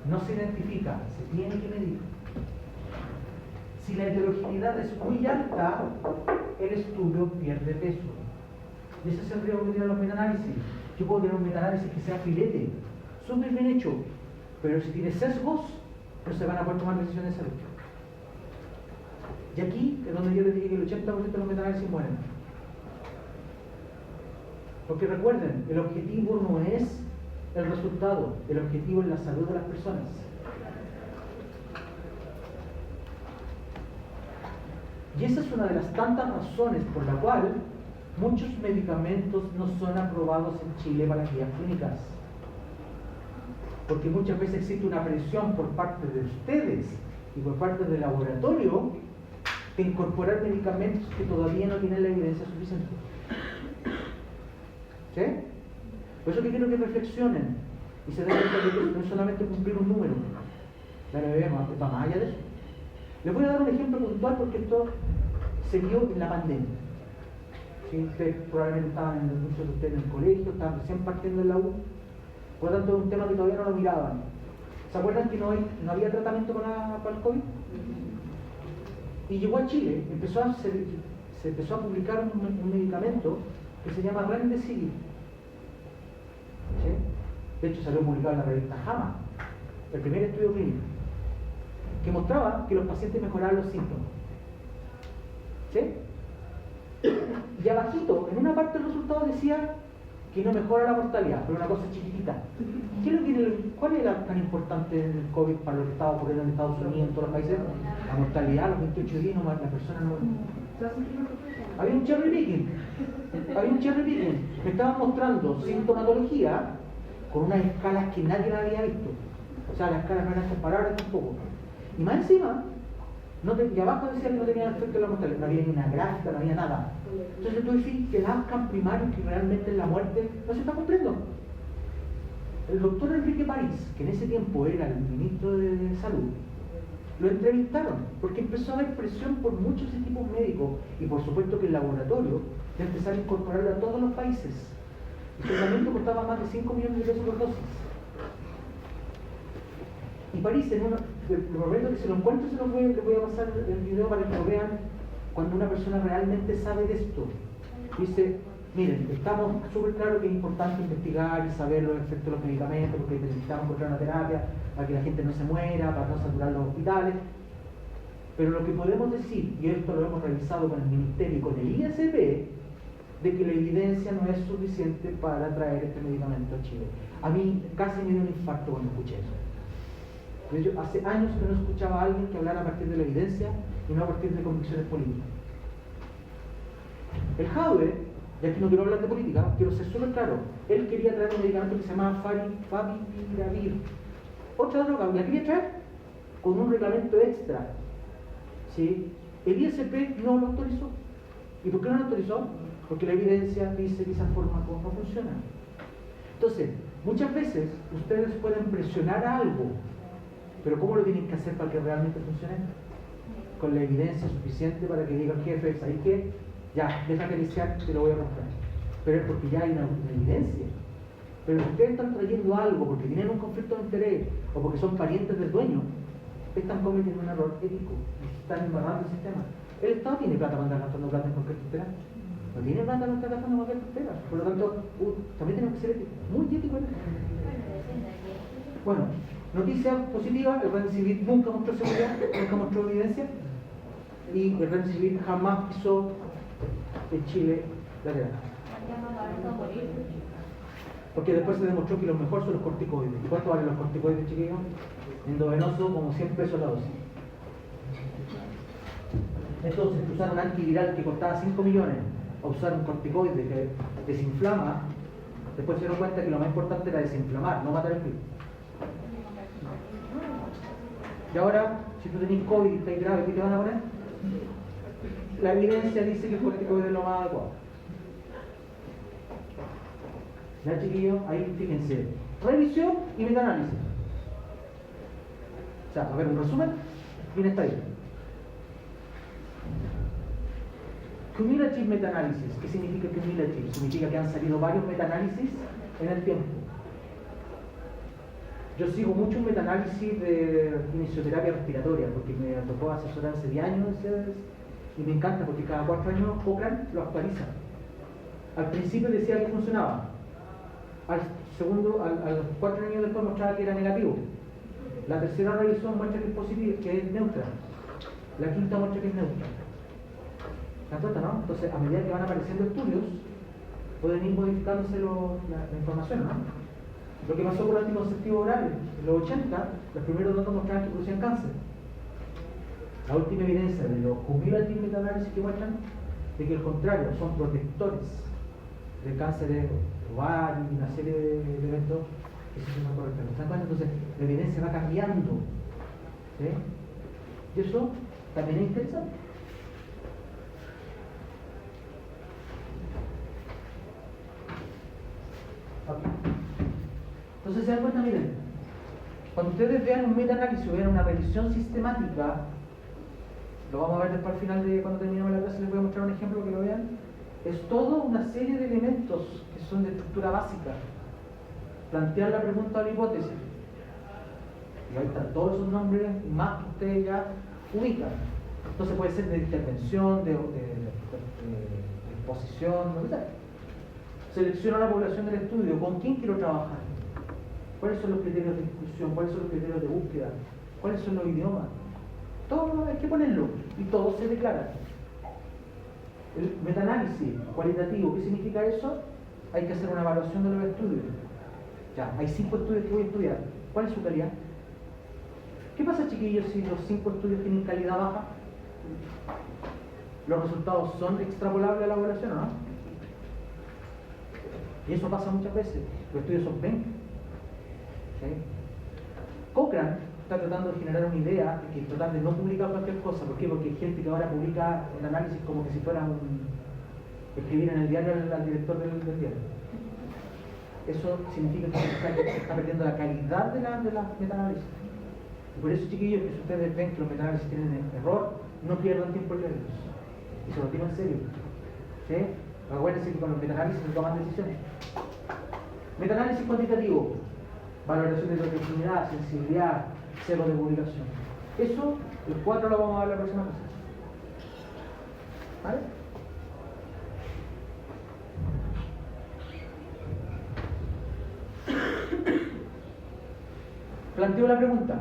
no se identifica, se tiene que medir. Si la heterogeneidad es muy alta, el estudio pierde peso. Y ese es el riesgo que tienen los metaanálisis. Yo puedo tener un metaanálisis que sea filete, súper bien hecho, pero si tiene sesgos, no se van a poder tomar decisiones de salud. Y aquí es donde yo les dije que el 80% de los metaanálisis mueren. Porque recuerden, el objetivo no es el resultado, el objetivo es la salud de las personas. Y esa es una de las tantas razones por la cual muchos medicamentos no son aprobados en Chile para guías clínicas. Porque muchas veces existe una presión por parte de ustedes y por parte del laboratorio de incorporar medicamentos que todavía no tienen la evidencia suficiente. ¿Sí? Por eso que quiero que reflexionen y se den cuenta que no es solamente cumplir un número. La NBM va más allá de eso. Les voy a dar un ejemplo puntual porque esto se dio en la pandemia. ¿Sí? Ustedes probablemente estaban, muchos de ustedes en el colegio, estaban recién partiendo en la U, por lo tanto es un tema que todavía no lo miraban. ¿Se acuerdan que no había tratamiento para el COVID? Y llegó a Chile, se empezó a publicar un medicamento que se llama Remdesivir. ¿Sí? De hecho salió publicado en la revista JAMA, el primer estudio clínico, que mostraba que los pacientes mejoraban los síntomas. ¿Sí? Y abajito, en una parte del resultado decía que no mejora la mortalidad, pero una cosa chiquitita. ¿Cuál era tan importante en el COVID para lo que estaba ocurriendo en Estados Unidos, en todos los países? La mortalidad, los 28 días, la persona no... Había un cherry picking. Me estaban mostrando sintomatología con unas escalas que nadie la había visto. O sea, las escalas no eran comparables tampoco. Y más encima, y abajo decía que no tenía efecto de la mortalidad, no había ni una gráfica, no había nada. Entonces tú dices que el outcome primario, que realmente es la muerte, no se está cumpliendo. El doctor Enrique París, que en ese tiempo era el ministro de Salud, lo entrevistaron, porque empezó a haber presión por muchos equipos médicos y por supuesto que el laboratorio de empezar a incorporarlo a todos los países. El tratamiento costaba más de 5 millones de pesos por dosis. Y París, en el momento que se lo encuentro, les voy a pasar el video para que lo vean, cuando una persona realmente sabe de esto. Dice, miren, estamos súper claros que es importante investigar y saber los efectos de los medicamentos, porque necesitamos encontrar una terapia para que la gente no se muera, para no saturar los hospitales. Pero lo que podemos decir, y esto lo hemos revisado con el Ministerio y con el ISP, de que la evidencia no es suficiente para traer este medicamento a Chile. A mí casi me dio un infarto cuando escuché eso. De hecho, hace años que no escuchaba a alguien que hablara a partir de la evidencia y no a partir de convicciones políticas. El Jaude, y aquí no quiero hablar de política, quiero ser súper claro, él quería traer un medicamento que se llamaba Favipiravir. Otra droga, la quería traer con un reglamento extra. ¿Sí? El ISP no lo autorizó. ¿Y por qué no lo autorizó? Porque la evidencia dice que esa fármaco no funciona. Entonces, muchas veces ustedes pueden presionar algo, pero ¿cómo lo tienen que hacer para que realmente funcione? Con la evidencia suficiente para que digan, jefe, ¿sabes qué? Ya, deja que iniciar, te lo voy a comprar. Pero es porque ya hay una evidencia. Pero si ustedes están trayendo algo porque tienen un conflicto de interés o porque son parientes del dueño, están cometiendo un error ético, están embarrando el sistema. El Estado tiene plata para andar gastando plata en cualquier tutela. No tiene plata para andar gastando en cualquier tutela. Por lo tanto, también tenemos que ser éticos, muy éticos. Bueno, noticia positiva, el Remdesivir nunca mostró seguridad, nunca mostró evidencia, y el Remdesivir jamás pisó en Chile la tierra. Porque después se demostró que lo mejor son los corticoides. ¿Y cuánto valen los corticoides, chiquillos? Endovenoso, como 100 pesos la dosis. Entonces, usar un antiviral que costaba 5 millones, o usar un corticoide que desinflama, después se dieron cuenta que lo más importante era desinflamar, no matar el virus. Y ahora, si tú tenés COVID y estás grave, ¿qué te van a poner? La evidencia dice que el corticoide es lo más adecuado. Ya, chiquillos, ahí fíjense. Revisión y metaanálisis. O sea, a ver, un resumen, bien está ahí. Cumulative metaanálisis. ¿Qué significa cumulative? Significa que han salido varios metaanálisis en el tiempo. Yo sigo mucho un metaanálisis de fisioterapia respiratoria porque me tocó asesorar hace 10 años y me encanta porque cada 4 años Cochrane lo actualiza. Al principio decía que funcionaba. Al los 4 años después mostraba que era negativo. La tercera revisión muestra que es positivo, que es neutra. La quinta muestra que es neutra. ¿La cuenta, no? Entonces, a medida que van apareciendo estudios, pueden ir modificándose la información, ¿no? Lo que pasó con los anticonceptivos orales en los 80, los primeros datos mostraban que producían cáncer. La última evidencia de los cumulative meta-análisis que muestran de que al contrario son protectores de cáncer de ovario y una serie de eventos que se llaman correctamente. ¿Se dan cuenta? Entonces la evidencia va cambiando, ¿sí? Y eso también es interesante. Okay. Entonces se dan cuenta, miren, cuando ustedes vean un meta-análisis o vean una revisión sistemática, lo vamos a ver después al final de cuando terminemos la clase, les voy a mostrar un ejemplo que lo vean, es toda una serie de elementos que son de estructura básica. Plantear la pregunta o la hipótesis. Y ahí están todos esos nombres más que ustedes ya ubican. Entonces puede ser de intervención, de exposición, lo que sea. Selecciona la población del estudio, ¿con quién quiero trabajar? ¿Cuáles son los criterios de discusión? ¿Cuáles son los criterios de búsqueda? ¿Cuáles son los idiomas? Todo hay que ponerlo y todo se declara. El metaanálisis cualitativo, ¿qué significa eso? Hay que hacer una evaluación de los estudios. Ya, hay 5 estudios que voy a estudiar. ¿Cuál es su calidad? ¿Qué pasa, chiquillos, si los 5 estudios tienen calidad baja? ¿Los resultados son extrapolables a la evaluación o no? Y eso pasa muchas veces. Los estudios son 20. ¿Sí? Cochrane está tratando de generar una idea de que tratar de no publicar cualquier cosa. ¿Por qué? Porque hay gente que ahora publica el análisis como que si fuera escribir en el diario al director del diario. Eso significa que se está perdiendo la calidad de las metaanálisis. Y por eso, chiquillos, que si ustedes ven que los metaanálisis tienen error, no pierdan tiempo en leerlos. Y se lo digo en serio. ¿Sí? Acuérdense que con los metaanálisis se toman decisiones. Metaanálisis cuantitativo. Valoración de proximidad, sensibilidad, cero de publicación. Eso, el 4 lo vamos a ver la próxima clase. ¿Vale? Planteo la pregunta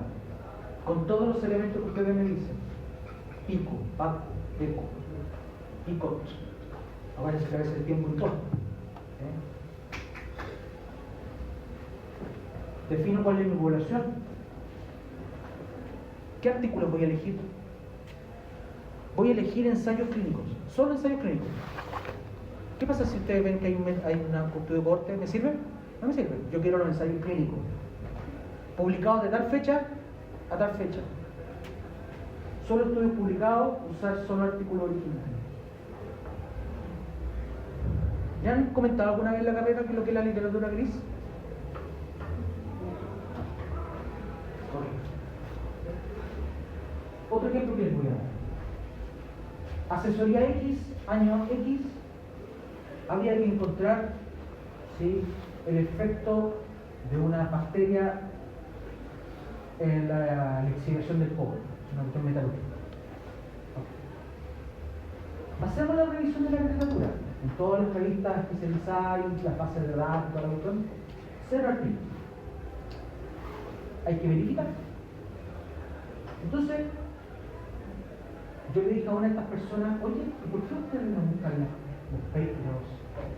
con todos los elementos que ustedes me dicen: pico, paco, eco, picot. Ahora se cabeza el tiempo y todo. Defino cuál es mi población. ¿Qué artículos voy a elegir? Voy a elegir ensayos clínicos, solo ensayos clínicos. ¿Qué pasa si ustedes ven que hay un estudio de corte? ¿Me sirve? No me sirve. Yo quiero los ensayos clínicos publicados de tal fecha a tal fecha. Solo estudios publicados, usar solo artículos originales. ¿Ya han comentado alguna vez en la carrera qué es lo que es la literatura gris? Correcto. Otro ejemplo que les voy a dar. Asesoría X, año X, habría que encontrar, ¿sí?, el efecto de una bacteria en la lixiviación del cobre, una cuestión metalúrgica. Hacemos la revisión de la literatura en todas las revistas especializadas, las bases de datos, toda la cuestión. 0 artículos. Hay que verificar. Entonces, yo le dije a una de estas personas: oye, ¿y por qué ustedes no buscan los papers,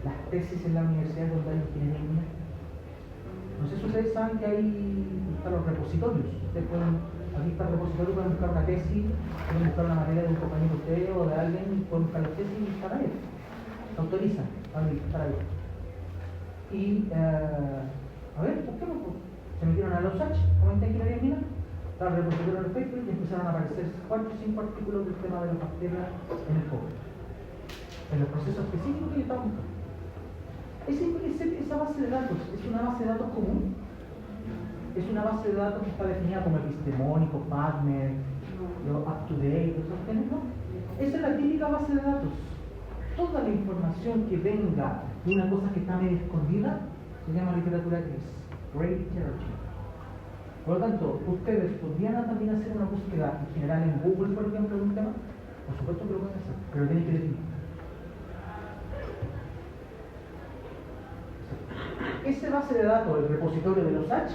las tesis en la universidad donde hay ingeniería? No sé si ustedes saben que ahí están los repositorios. Ustedes pueden, aquí está el repositorio, pueden buscar una tesis, pueden buscar una materia de un compañero de ustedes o de alguien, pueden buscar la tesis y están ahí. Se autorizan para ahí. Y, a ver, busquemos. Se metieron a los H, comenté ingeniería en mina, estaba el repositorio del paper y empezaron a aparecer 4 o 5 artículos del tema de las bacterias en el cobre, en los procesos específicos que yo estaba buscando. Esa base de datos es una base de datos común. Es una base de datos que está definida como epistemónico, PubMed, up-to-date, ¿no? Esa es la típica base de datos. Toda la información que venga de una cosa que está medio escondida se llama literatura gris, gray literature. Por lo tanto, ustedes podrían también hacer una búsqueda en general en Google, por ejemplo, de un tema. Por supuesto que lo pueden hacer, pero tienen que definir. Esa base de datos, el repositorio de los H,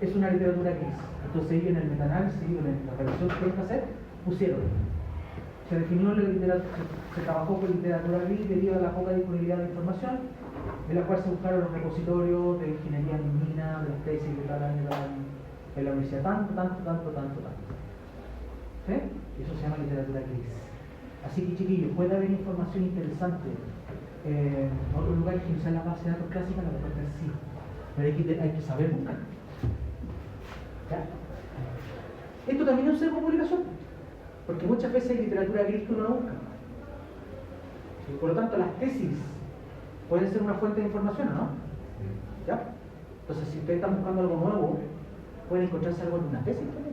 es una literatura gris. Entonces ellos en el metaanálisis, en la revisión que tienen que hacer, pusieron se definió se trabajó con literatura gris debido a la poca disponibilidad de información, en la cual se buscaron los repositorios de ingeniería en mina, de las tesis de tal año en la universidad, tanto. ¿Sí? Y eso se llama literatura gris. Así que, chiquillos, puede haber información interesante en otros lugares que usan la base de datos clásica, la respuesta es sí. Pero hay que saber buscar. ¿Ya? Esto también es un sesgo de publicación, porque muchas veces hay literatura gris que uno no busca. Y por lo tanto, las tesis pueden ser una fuente de información, ¿o no? ¿Ya? Entonces, si ustedes están buscando algo nuevo, pueden encontrarse algo en una tesis también.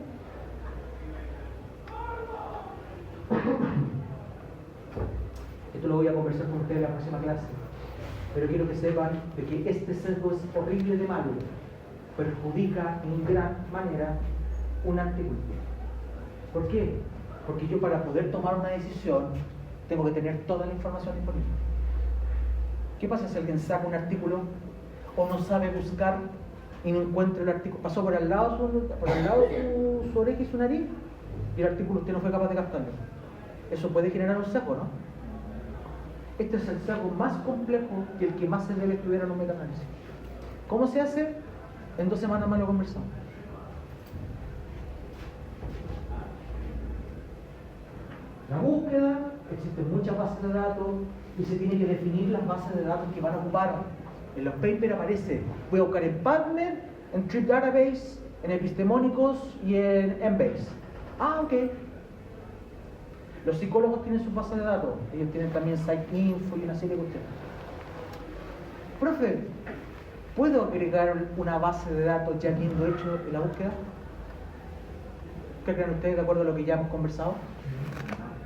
Esto lo voy a conversar con ustedes en la próxima clase, pero quiero que sepan de que este sesgo es horrible de malo, perjudica en gran manera un artículo. ¿Por qué? Porque yo, para poder tomar una decisión, tengo que tener toda la información disponible. ¿Qué pasa si alguien saca un artículo o no sabe buscar y no encuentra el artículo? Pasó por al lado su oreja y su nariz y el artículo usted no fue capaz de captarlo. Eso puede generar un sesgo, ¿no? Este es el sesgo más complejo y el que más se debe estudiar en un metaanálisis. ¿Cómo se hace? En 2 semanas más lo conversamos. La búsqueda, existen muchas bases de datos y se tiene que definir las bases de datos que van a ocupar. En los papers aparece, voy a buscar en PubMed, en Trip Database, en epistemónicos y en Embase. Ah, ok. Los psicólogos tienen sus bases de datos, ellos tienen también SiteInfo y una serie de cuestiones. Profe, ¿puedo agregar una base de datos ya habiendo hecho la búsqueda? ¿Qué creen ustedes de acuerdo a lo que ya hemos conversado?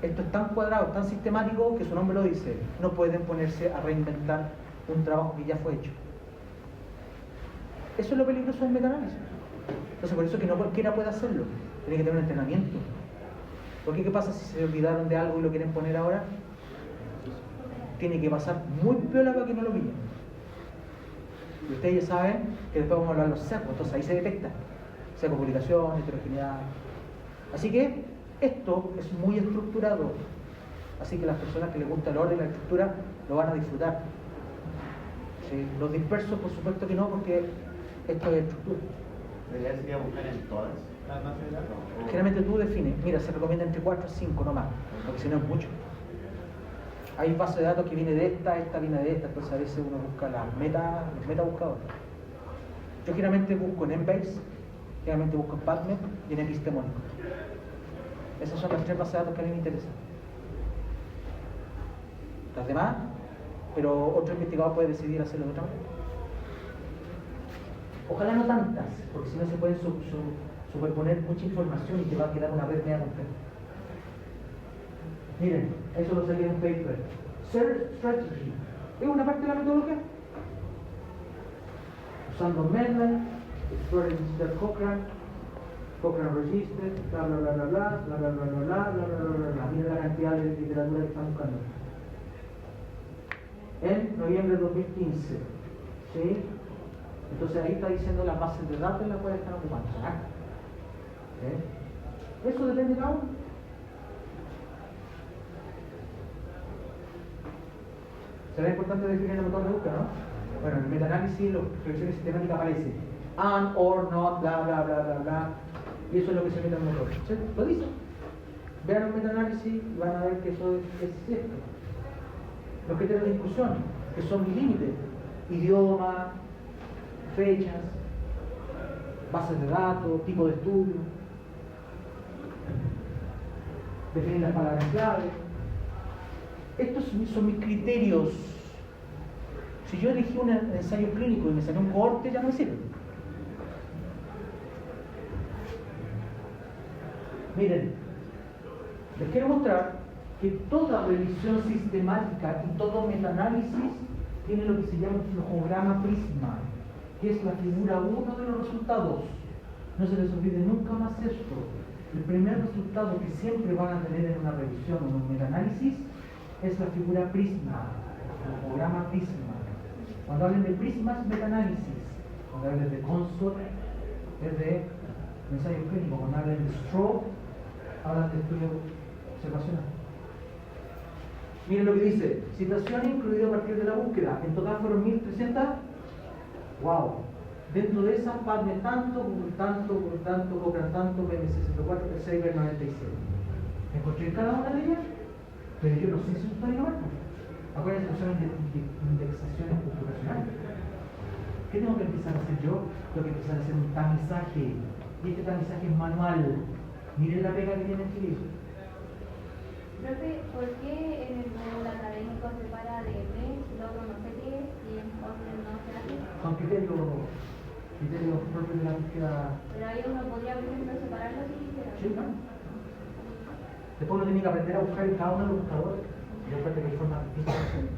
Esto es tan cuadrado, tan sistemático que su nombre lo dice. No pueden ponerse a reinventar un trabajo que ya fue hecho. Eso es lo peligroso del metaanálisis. Entonces, por eso que no cualquiera puede hacerlo. Tiene que tener un entrenamiento. Porque ¿qué pasa si se olvidaron de algo y lo quieren poner ahora? Tiene que pasar muy piola para que no lo pillen. Y ustedes ya saben que después vamos a hablar de los sesgos, entonces ahí se detecta. Sesgo, publicación, heterogeneidad. Así que esto es muy estructurado. Así que las personas que les gusta el orden y la estructura lo van a disfrutar. ¿Sí? Los dispersos, por supuesto que no, porque esto es estructura. ¿La idea sería buscar en todas las bases de datos? Generalmente tú defines, mira, se recomienda entre 4 y 5 no más, porque si no es mucho. Hay bases de datos que viene de esta viene de esta, entonces a veces uno busca los meta buscadores. Yo generalmente busco en Embase, generalmente busco en PubMed y en epistemónico. Esas son las 3 bases de datos que a mí me interesan. Las demás, pero otro investigador puede decidir hacerlo de otra manera. Ojalá no tantas, porque si no se pueden superponer mucha información y te va a quedar una red media completa. Miren, eso lo saqué en un paper. Search Strategy. ¿Es una parte de la metodología? Usando Medline, Explorer Digital Cochrane Register, bla bla bla bla bla, bla bla bla bla bla bla bla bla bla. Miren la cantidad de literatura que están buscando. En noviembre de 2015. ¿Sí? Entonces ahí está diciendo las bases de datos en las cuales están ocupando. ¿Sí? Eso depende de cada uno. Será importante definir el motor de búsqueda, ¿no? Bueno, en el metaanálisis, las reflexiones sistemáticas aparecen and, or, not, bla, bla, bla, bla, bla. Y eso es lo que se mete en el motor. ¿Sí? Lo dice. Vean el metaanálisis y van a ver que eso es cierto. Los criterios de inclusión, que son mi límite, idioma, fechas, bases de datos, tipo de estudio, definir las palabras clave. Estos son mis criterios. Si yo elegí un ensayo clínico y me salió un cohorte, ya no me sirve. Miren, les quiero mostrar que toda revisión sistemática y todo metaanálisis tiene lo que se llama un flujograma prisma, que es la figura 1 de los resultados. No se les olvide nunca más esto. El primer resultado que siempre van a tener en una revisión o en un metaanálisis es la figura prisma, el flujograma prisma. Cuando hablen de prisma es metaanálisis. Cuando hablen de consort es de ensayo clínico. Cuando hablen de stroke hablan de estudio observacional. Miren lo que dice, citación incluido a partir de la búsqueda. En total fueron 1300. ¡Wow! Dentro de esas, padme tanto, cobran tanto, PM64, P6, P97. ¿Me encontré en cada una de ellas? Pero yo no sé si eso está bien o mal. Acuérdense que son indexaciones computacionales. ¿Qué tengo que empezar a hacer yo? Tengo que empezar a hacer un tamizaje. Y este tamizaje es manual. Miren la pega que tiene escribir. Profe, ¿por qué en el módulo académico se para de mes, logro no sé qué, y en Postgres no se hace? Son criterios propios de la búsqueda. Pero ahí uno podría, por ejemplo, separarlo si quisiera. Sí, ¿no? Después uno tiene que aprender a buscar en cada uno de los buscadores. Y aparte que hay formas distintas de hacerlo.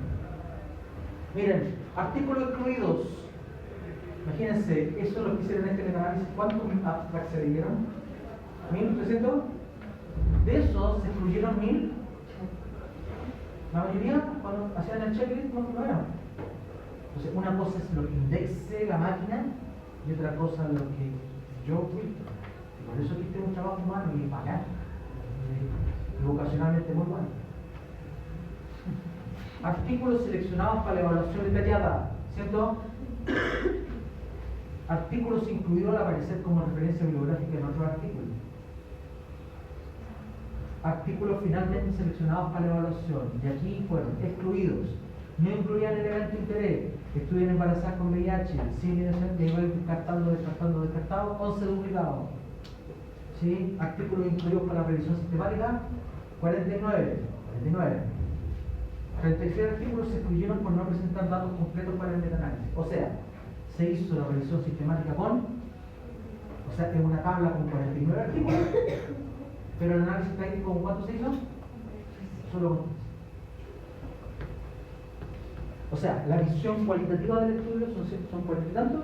Miren, artículos excluidos. Imagínense, eso es lo que hicieron en este metaanálisis. ¿Cuántos abstracts se dieron? ¿1300? De esos se excluyeron 1000. La mayoría, cuando hacían el checklist, no eran. Entonces, una cosa es lo que indexe la máquina y otra cosa lo que yo filtro. Por eso aquí tengo un trabajo humano y pagar. Y vocacionalmente muy bueno. Artículos seleccionados para la evaluación detallada, ¿cierto? Artículos incluidos al aparecer como referencia bibliográfica en otros artículos. Artículos finalmente seleccionados para la evaluación, y aquí fueron excluidos. No incluían el evento de interés, estudian embarazadas con VIH, sin descartado, 11 duplicados. ¿Sí? Artículos incluidos para la revisión sistemática, 49. 36 artículos se excluyeron por no presentar datos completos para el metaanálisis. O sea, se hizo la revisión sistemática en una tabla con 49 artículos, pero el análisis técnico, ¿con cuánto se hizo? Solo con 3. O sea, la visión cualitativa del estudio son 40 y tantos,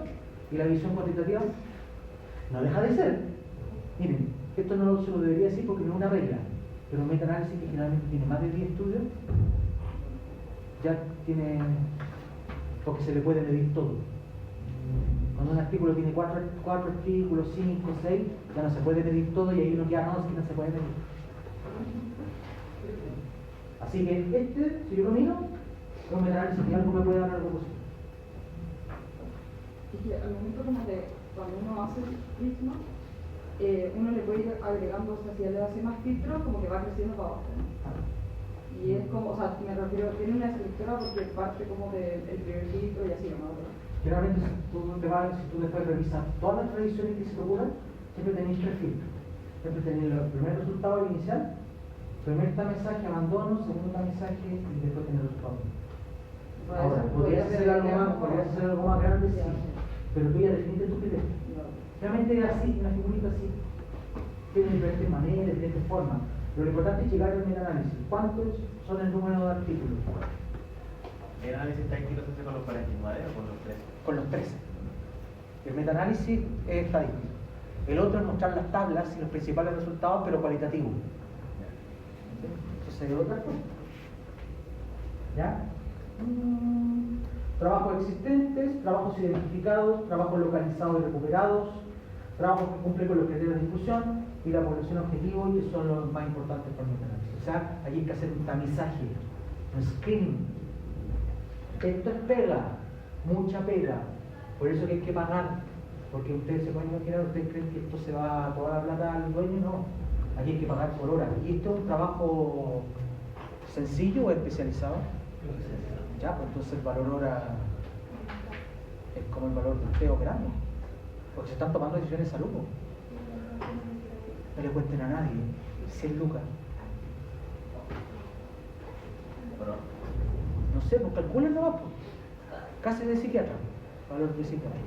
y la visión cuantitativa no deja de ser. Miren, esto no se lo debería decir porque no es una regla, pero un metaanálisis que generalmente tiene más de 10 estudios, ya tiene, porque se le puede medir todo. Cuando un artículo tiene 4 artículos, 5, 6, ya no se puede medir todo y ahí uno queda, no, es que no se puede medir. Así que si yo lo miro, es un metaanálisis que algo me puede dar algo positivo. Y que al momento como de cuando uno hace el filtro, uno le puede ir agregando, o sea, si le hace más filtros, como que va creciendo para abajo, ¿no? Y es como, o sea, me refiero, tiene una selectora porque parte como del primer filtro y así, ¿no? Generalmente, si tú después revisas todas las revisiones que se te ocurran, siempre tenéis 3 filtros. Siempre tenéis el primer resultado inicial, primer tamizaje, abandono, segundo tamizaje y después tenéis el resultado. Ahora, podrías hacer algo más grande, sí, pero tú ya definiste tu criterio. Realmente es así, una figurita así. Tiene diferentes maneras, diferentes formas. Pero lo importante es llegar al metaanálisis. ¿Cuántos son el número de artículos? ¿El análisis técnico se hace con los 49 o con los 13? Con los 13. El metaanálisis es estadístico. El otro es mostrar las tablas y los principales resultados, pero cualitativos. Entonces, otra cosa. ¿Ya? Trabajos existentes, trabajos identificados, trabajos localizados y recuperados, trabajos que cumplen con los criterios de discusión y la población objetivo, y que son los más importantes para el metaanálisis. O sea, allí hay que hacer un tamizaje, un screening. Esto es pega, mucha pega, por eso que hay que pagar, porque ustedes se pueden imaginar, ustedes creen que esto se va a toda la plata al dueño, no, aquí hay que pagar por hora. ¿Y esto es un trabajo sencillo o especializado? Ya, pues entonces el valor hora es como el valor de usted operando, porque se están tomando decisiones de salud. No le cuenten a nadie, 100 lucas. No sé, pues calculen nomás, pues. Casi de psiquiatra, valor de psiquiatra.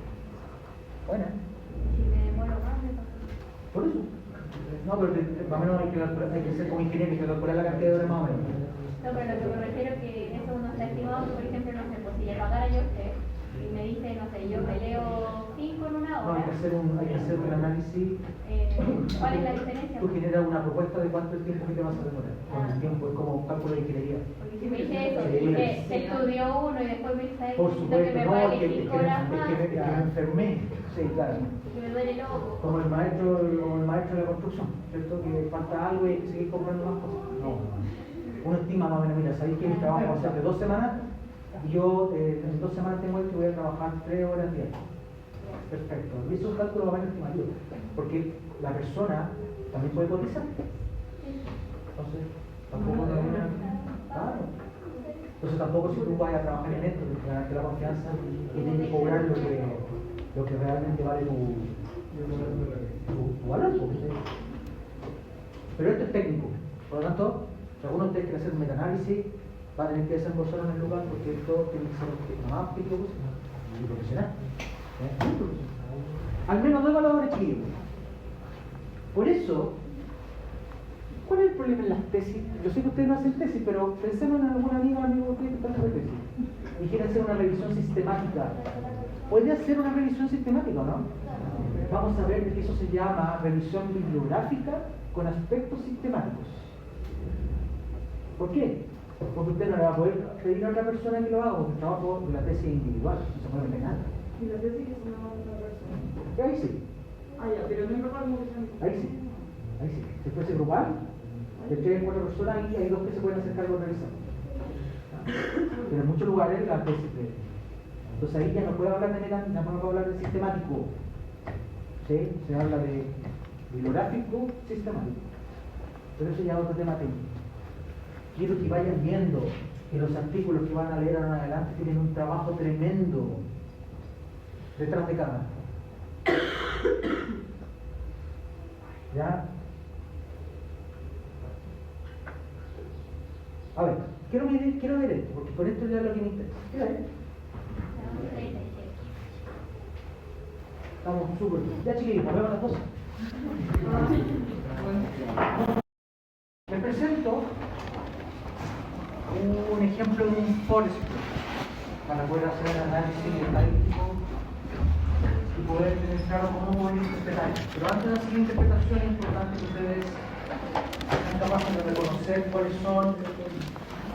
Buena. Si me demoro más, me pasa. Por eso. No, pero más o menos hay que ser como ingeniero y calcular la cantidad de horas más o menos. No, pero lo que me refiero es que eso uno está estimado, por ejemplo, no sé, pues si le pagara yo a usted y me dice, no sé, yo me leo 5 en una No, hora. hay que hacer un análisis. ¿Cuál es la diferencia? Tú generas una propuesta de cuánto es el tiempo que te vas a demorar. Con el tiempo es como un cálculo de ingeniería. Porque si me dice eso, se estudió uno y después me dice Por que supuesto, me no, pague que 5 horas más, me enfermé. Sí, claro. que me duele el ojo. Como el maestro de la construcción, ¿cierto? Que falta algo y hay que seguir comprando más cosas. No. Uno estima más o menos, mira, sabéis que mi trabajo va a ser de 2 semanas y yo en 2 semanas tengo que voy a trabajar 3 horas diarias. Perfecto. Y eso es un cálculo más estimativo, porque la persona también puede cotizar. Entonces, tampoco claro. Entonces tampoco si tú vas a trabajar en esto, te ganarte la confianza y tienes que cobrar lo que realmente vale tu valor. Pero esto es técnico. Por lo tanto, si alguno de ustedes quiere hacer un metaanálisis, va a tener que desembolsar en el lugar porque esto tiene que ser lo más técnico posible y profesional. Al menos 2 evaluadores chiquillos. Por eso, ¿cuál es el problema en las tesis? Yo sé que ustedes no hacen tesis, pero pensemos en algún amigo de ustedes que están haciendo tesis y quieren hacer una revisión sistemática. Puede hacer una revisión sistemática, ¿no? Vamos a ver que eso se llama revisión bibliográfica con aspectos sistemáticos. ¿Por qué? Porque usted no le va a poder pedir a otra persona que lo haga, porque el trabajo de la tesis es individual, no se puede pegar. Y la tesis que se llama otra persona. Ahí sí. Ah, ya, pero no es normal como que sean. Ahí sí. Ahí sí. Si fuese grupal, de 3 a 4 personas, ahí hay 2 que se pueden hacer cargo de revisar. Pero en muchos lugares la tesis de. Entonces ahí ya no puedo hablar de mecánica, no puedo hablar de sistemático. ¿Sí? Se habla de bibliográfico sistemático. Pero eso ya es otro tema técnico. Quiero que vayan viendo que los artículos que van a leer ahora en adelante tienen un trabajo tremendo detrás de cámara. ¿Ya? A ver, quiero ver esto, porque con esto ya es lo que me interesa. ¿Qué es? Estamos súper bien. Ya chiquillos, vemos las cosas. Les presento un ejemplo de un forest plot para poder hacer el análisis estadístico y poder tener claro cómo poder interpretar. Pero antes de hacer la interpretación es importante que ustedes sean capaces de reconocer cuáles son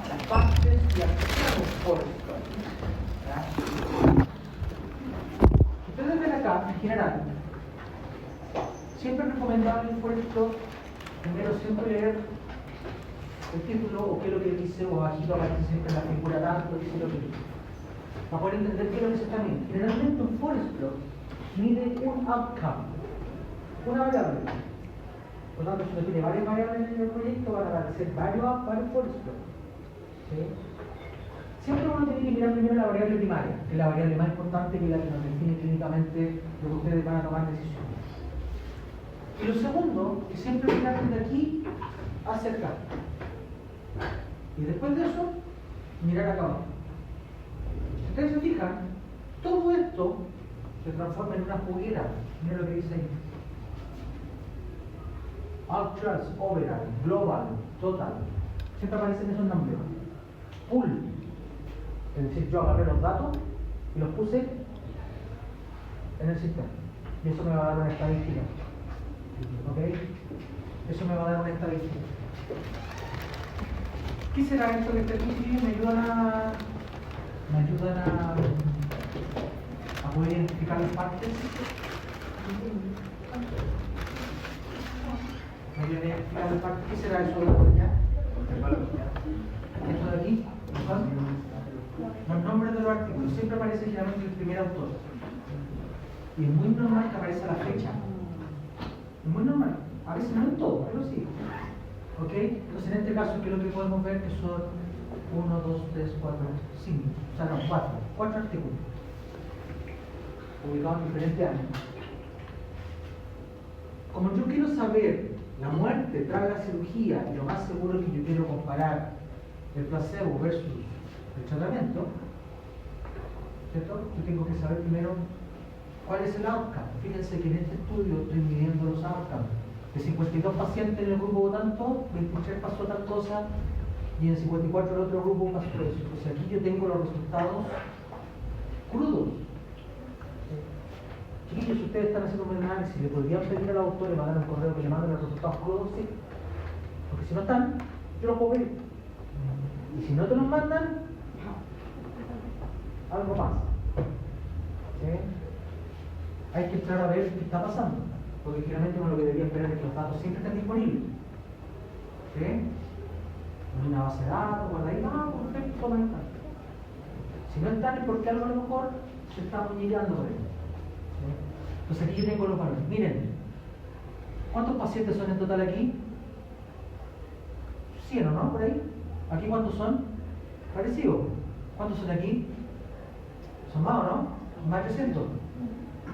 las partes y aspectos del forest plot. Ustedes ven acá, en general, siempre es recomendable en forest plot primero siempre leer el título o qué es lo que dice, o abajito aparece siempre la figura tanto, dice lo que dice. Para poder entender qué es lo que se está viendo. Generalmente un forest plot mide un outcome, una variable. Por lo tanto, si uno tiene varias variables en el proyecto, van a aparecer varios forest plot. ¿Sí? Siempre uno tiene que mirar primero la variable primaria, que es la variable más importante, que es la que nos define clínicamente lo que ustedes van a tomar decisiones. Y lo segundo, que siempre mirar desde aquí hacia acá. Y después de eso, mirar acá abajo. Si ustedes se fijan, todo esto se transforma en una juguera. Miren lo que dice ahí. Ultras, overall, global, total. Siempre aparecen esos nombres. Pool. Es decir, yo agarré los datos y los puse en el sistema. Y eso me va a dar una estadística. ¿Ok? Eso me va a dar una estadística. ¿Qué será esto que está aquí? Me ayudan a poder identificar las partes. Me ayudan a identificar las partes. ¿Qué será eso de por allá? ¿Esto de aquí? Los nombres de los artículos. Siempre aparece generalmente el primer autor. Y es muy normal que aparezca la fecha. Es muy normal. A veces no en todo, pero sí. ¿Ok? Entonces en este caso, ¿qué es lo que podemos ver? Que son 1, 2, 3, 4, 5. O sea, no, 4. 4 artículos. Ubicados en diferentes años. Como yo quiero saber la muerte tras la cirugía, y lo más seguro es que yo quiero comparar el placebo versus el tratamiento, ¿cierto? Yo tengo que saber primero cuál es el outcome. Fíjense que en este estudio estoy midiendo los outcomes. De 52 pacientes en el grupo tanto, 23 pasó tal cosa, y en 54 el otro grupo pasó eso. Entonces aquí yo tengo los resultados crudos. Chiquillos, si ustedes están haciendo un análisis, ¿le podrían pedir al autor y mandar un correo que le manden los resultados crudos? Sí. Porque si no están, yo los puedo pedir. Y si no te los mandan, algo pasa. ¿Sí? Hay que entrar a ver qué está pasando. Porque generalmente uno lo que debería esperar es que los datos siempre estén disponibles. ¿Sí? en una base de datos, guardadita, perfecto, toman están. Si no están es porque algo a lo mejor se está muñequeando por ahí. Entonces aquí yo tengo los valores. Miren, ¿cuántos pacientes son en total aquí? 100, ¿o no? Por ahí. ¿Aquí cuántos son? Parecido. ¿Cuántos son aquí? Son más, ¿o no? Más de 300.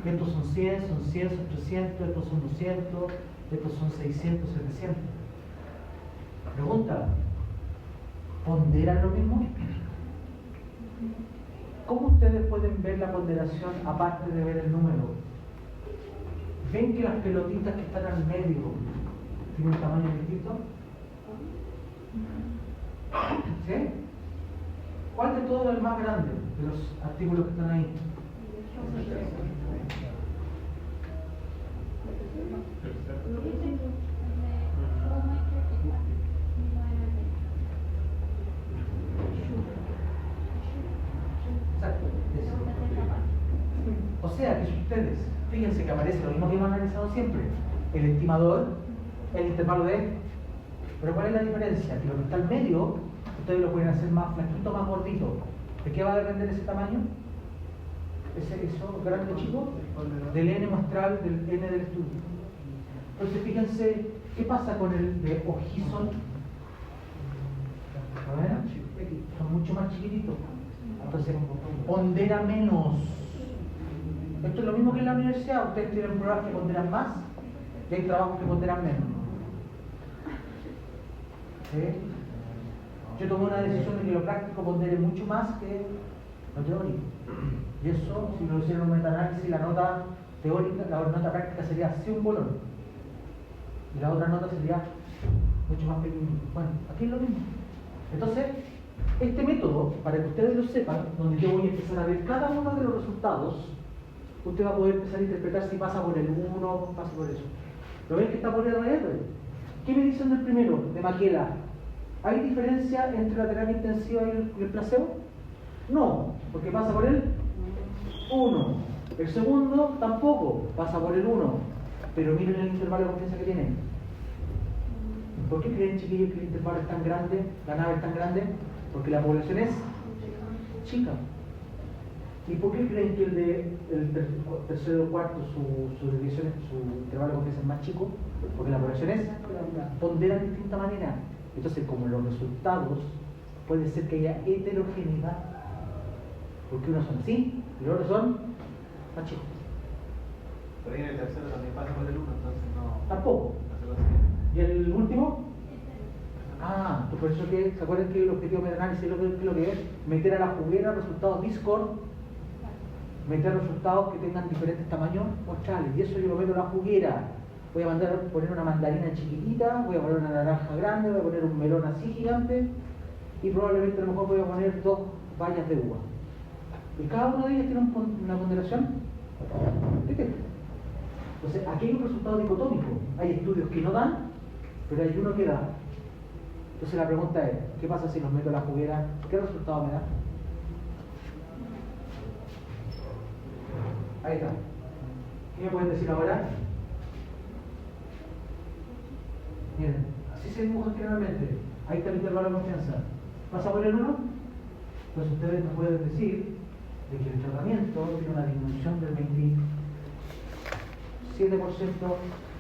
Estos son 100, son 100, son 300, estos son 200, estos son 600, 700. Pregunta, ¿ponderan lo mismo? ¿Cómo ustedes pueden ver la ponderación aparte de ver el número? ¿Ven que las pelotitas que están al medio tienen un tamaño distinto? ¿Sí? ¿Cuál de todos es el más grande de los artículos que están ahí? Exacto, eso. O sea que si ustedes, fíjense que aparece lo mismo que hemos analizado siempre, el estimador, el intervalo de. Pero ¿cuál es la diferencia? Que lo que está al medio, ustedes lo pueden hacer más flaquito, más gordito. ¿De qué va a depender ese tamaño? Eso grande chico, del n muestral, del n del estudio. Entonces fíjense, ¿qué pasa con el de O'Hison? A ver, son mucho más chiquititos. Entonces, pondera menos. Esto es lo mismo que en la universidad. Ustedes tienen pruebas que ponderan más y hay trabajos que ponderan menos. ¿Sí? Yo tomé una decisión de que lo práctico pondere mucho más que lo teórico. Y eso, si lo hicieron un metaanálisis, la nota teórica, la nota práctica sería así un bolón. Y la otra nota sería mucho más pequeña. Bueno, aquí es lo mismo. Entonces, este método, para que ustedes lo sepan, donde yo voy a empezar a ver cada uno de los resultados, usted va a poder empezar a interpretar si pasa por el 1, pasa por eso. ¿Lo ven que está por el R? ¿Qué me dicen del primero, de Maquela? ¿Hay diferencia entre la terapia intensiva y el placebo? No, porque pasa por el 1. El segundo tampoco, pasa por el 1. Pero miren el intervalo de confianza que tienen. ¿Por qué creen, chiquillos, que el intervalo es tan grande, la nave es tan grande? Porque la población es chica. ¿Y por qué creen que el tercero o cuarto, su división, su intervalo de confianza es más chico? Porque la población es pondera de distinta manera. Entonces, como los resultados, puede ser que haya heterogeneidad. Porque unos son así y los otros son más chicos. Por ahí en el tercero también pasa por el 1, entonces no. Tampoco. No se considera. ¿Y el último? Ah, por eso que, ¿se acuerdan que el objetivo de análisis es lo que es? Meter a la juguera resultados Discord, meter resultados que tengan diferentes tamaños muestrales. Y eso yo lo meto a la juguera. Voy a poner una mandarina chiquitita, voy a poner una naranja grande, voy a poner un melón así gigante y probablemente a lo mejor voy a poner 2 bayas de uva. Y cada uno de ellos tiene una ponderación de qué. Entonces, aquí hay un resultado dicotómico. Hay estudios que no dan, pero hay uno que da. Entonces la pregunta es, ¿qué pasa si los meto a la juguera? ¿Qué resultado me da? Ahí está. ¿Qué me pueden decir ahora? Miren, así se dibuja generalmente. Ahí está el intervalo de confianza. ¿Pasa por el 1? Pues ustedes me pueden decir de que el tratamiento tiene una disminución del 27%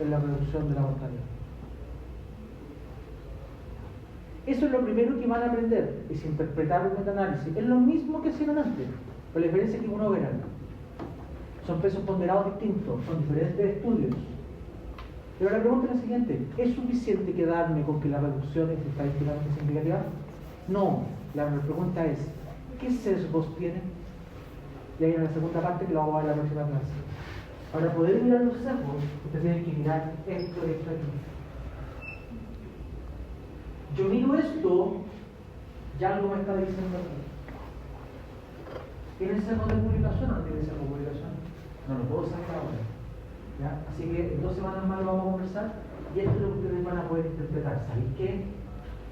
en la reducción de la mortalidad. Eso es lo primero que van a aprender, es interpretar un metaanálisis. Es lo mismo que hicieron antes, pero la diferencia es que uno verá. Son pesos ponderados distintos, son diferentes estudios. Pero la pregunta es la siguiente, ¿es suficiente quedarme con que la reducción es estadísticamente significativa? No, la pregunta es, ¿qué sesgos tienen? Y ahí en la segunda parte que lo vamos a ver en la próxima clase. Para poder mirar los sesgos, ustedes tienen que mirar esto, aquí. Yo miro esto, ya algo me está diciendo aquí. ¿Tiene sesgo de publicación o no tiene sesgo de publicación? No lo puedo sacar ahora. ¿Ya? Así que en 2 semanas más lo vamos a conversar y esto es lo que ustedes van a poder interpretar. ¿Sabéis qué?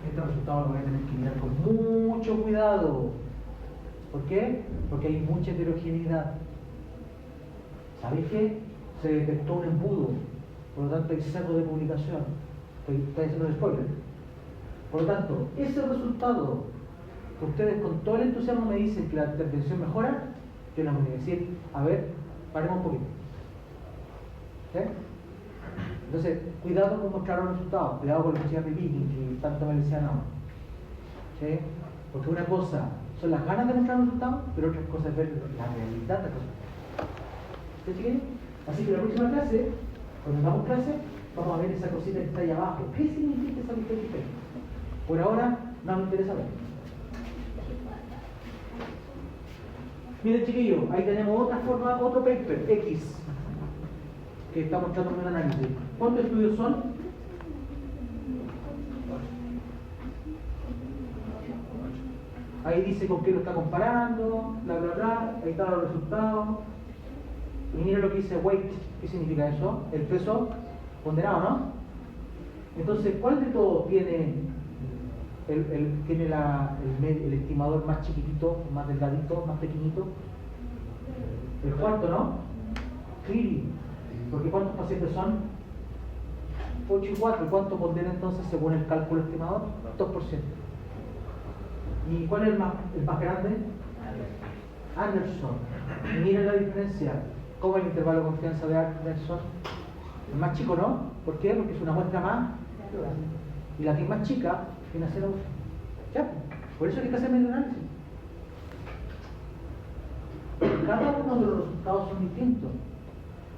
Este resultado lo voy a tener que mirar con mucho cuidado. ¿Por qué? Porque hay mucha heterogeneidad. ¿Sabéis qué? Se detectó un embudo, por lo tanto hay sesgo de publicación. Estoy haciendo un spoiler. Por lo tanto, ese resultado que ustedes con todo el entusiasmo me dicen que la intervención mejora, yo les voy a decir, a ver, paremos un poquito. ¿Sí? Entonces, cuidado con mostrar los resultados, cuidado con lo que decía de Viking, que tanto me decía no. ¿Sí? Porque una cosa son las ganas de mostrar los resultados, pero otra cosa es ver la realidad de las cosas. ¿Sí, chiquillos? Así que la próxima clase, cuando damos clase, vamos a ver esa cosita que está ahí abajo. ¿Qué significa esa cuestión diferente? Por ahora, no me interesa ver. Miren, chiquillos, ahí tenemos otra forma, otro paper, X, que está mostrando un análisis. ¿Cuántos estudios son? Ahí dice con qué lo está comparando, bla bla bla, ahí están los resultados. Y miren lo que dice weight, ¿qué significa eso? El peso ponderado, ¿no? Entonces, ¿cuál de todos tiene el estimador más chiquitito, más delgadito, más pequeñito? El cuarto, ¿no? Clearly. Porque ¿cuántos pacientes son? 8 y 4. ¿Cuánto pondera entonces según el cálculo estimador? 2%. ¿Y cuál es el más grande? Anderson. Y miren la diferencia. ¿Cómo es el intervalo de confianza de Anderson? El más chico, ¿no? ¿Por qué? Porque es una muestra más. Y la que es más chica tiene a 0. ¿Ya? Por eso hay que hacer el análisis. Cada uno de los resultados son distintos.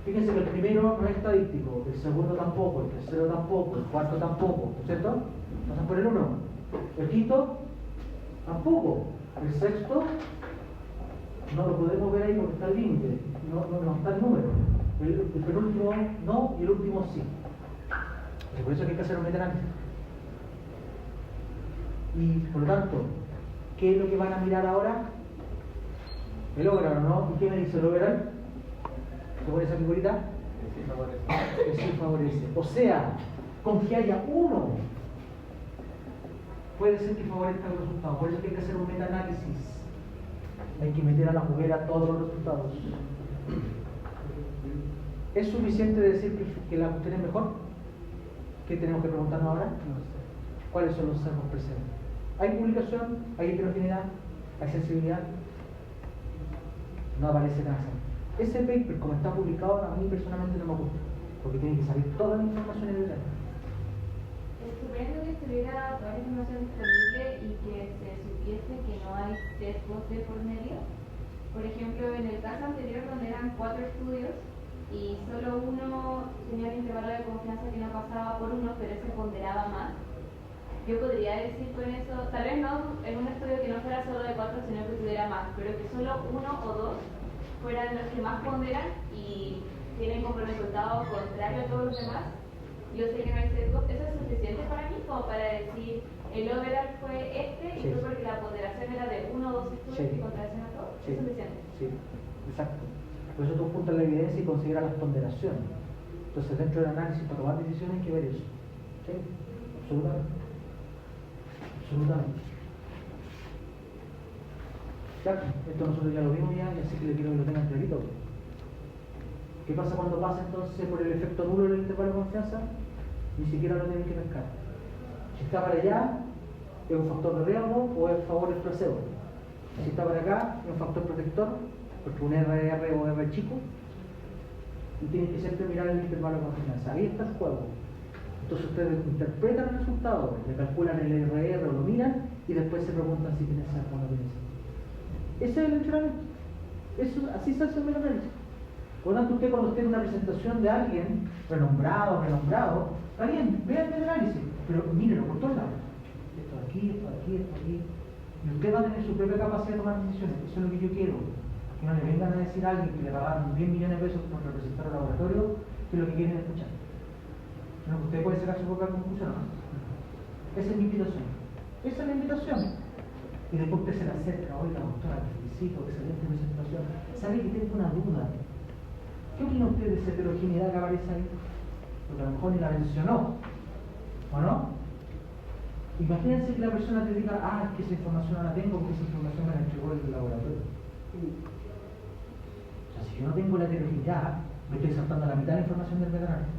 Fíjense que el primero no es estadístico, el segundo tampoco, el tercero tampoco, el cuarto tampoco, ¿cierto? Pasan por el 1. El quinto tampoco. El sexto no lo podemos ver ahí porque está el límite, no está el número. El penúltimo no y el último sí. Por eso hay que hacer un metaanálisis. Y por lo tanto, ¿qué es lo que van a mirar ahora? El overall, ¿no? ¿Y qué me dice el overall? ¿Se pone esa figurita? Que sí favorece. O sea, con que haya uno, puede ser que favorezca los resultados. Por eso hay que hacer un metaanálisis. Hay que meter a la juguera todos los resultados. ¿Es suficiente decir que la cuestión es mejor? ¿Qué tenemos que preguntarnos ahora? No sé. ¿Cuáles son los sesgos presentes? ¿Hay publicación? ¿Hay heterogeneidad? ¿Hay sensibilidad? No aparece nada. Ese paper, como está publicado, a mí personalmente no me gusta, porque tiene que salir toda la información en el detalle. Suponiendo que estuviera toda la información disponible y que se supiese que no hay sesgos de por medio, por ejemplo, en el caso anterior donde eran 4 estudios y solo uno tenía el intervalo de confianza que no pasaba por 1, pero ese ponderaba más, yo podría decir con eso, tal vez no en un estudio que no fuera solo de 4, sino que tuviera más, pero que solo 1 o 2 fueran los que más ponderan y tienen como resultado contrario a todos los demás. Yo sé que no hay sesgo. ¿Eso es suficiente para mí como para decir el overall fue este y fue porque la ponderación era de 1 o 2 estudios y contradicen a todos? ¿Es suficiente? Sí, exacto. Por eso tú juntas la evidencia y consideras las ponderaciones. Entonces dentro del análisis para tomar decisiones hay que ver eso. ¿Sí? Absolutamente. Absolutamente. Claro, esto nosotros ya lo vimos ya y así que le quiero que lo tengan clarito. ¿Qué pasa cuando pasa entonces por el efecto nulo del intervalo de confianza? Ni siquiera lo tienen que pescar. Si está para allá, es un factor de riesgo o es favor del placebo. Si está para acá, es un factor protector, porque un RR o R chico, y tienen que siempre mirar el intervalo de confianza. Ahí está el juego. Entonces ustedes interpretan el resultado, le calculan el RR o lo miran y después se preguntan si tiene sesgo o no tiene sesgo. Ese es el entrenamiento. Así se hace el metaanálisis. Por lo tanto, usted cuando esté en una presentación de alguien renombrado, está bien, vean el análisis, pero mírenlo por todos lados. Esto de aquí, esto de aquí, esto de aquí. Y usted va a tener su propia capacidad de tomar decisiones. Eso es lo que yo quiero. Que no le vengan a decir a alguien que le pagaron 10 millones de pesos por representar un laboratorio, que es lo que quieren escuchar. Sino que usted puede sacar su propia conclusión, ¿no? Esa es mi invitación. Esa es la invitación. Y después usted se le acerca, oiga, doctora, te felicito, excelente presentación. ¿Sabe que tengo una duda? ¿Qué opina usted de esa heterogeneidad que aparece ahí? Porque a lo mejor ni la mencionó, ¿o no? Imagínense que la persona te diga, es que esa información no la tengo porque esa información me la entregó el laboratorio. O sea, si yo no tengo la heterogeneidad, me estoy saltando la mitad de la información del metaanálisis.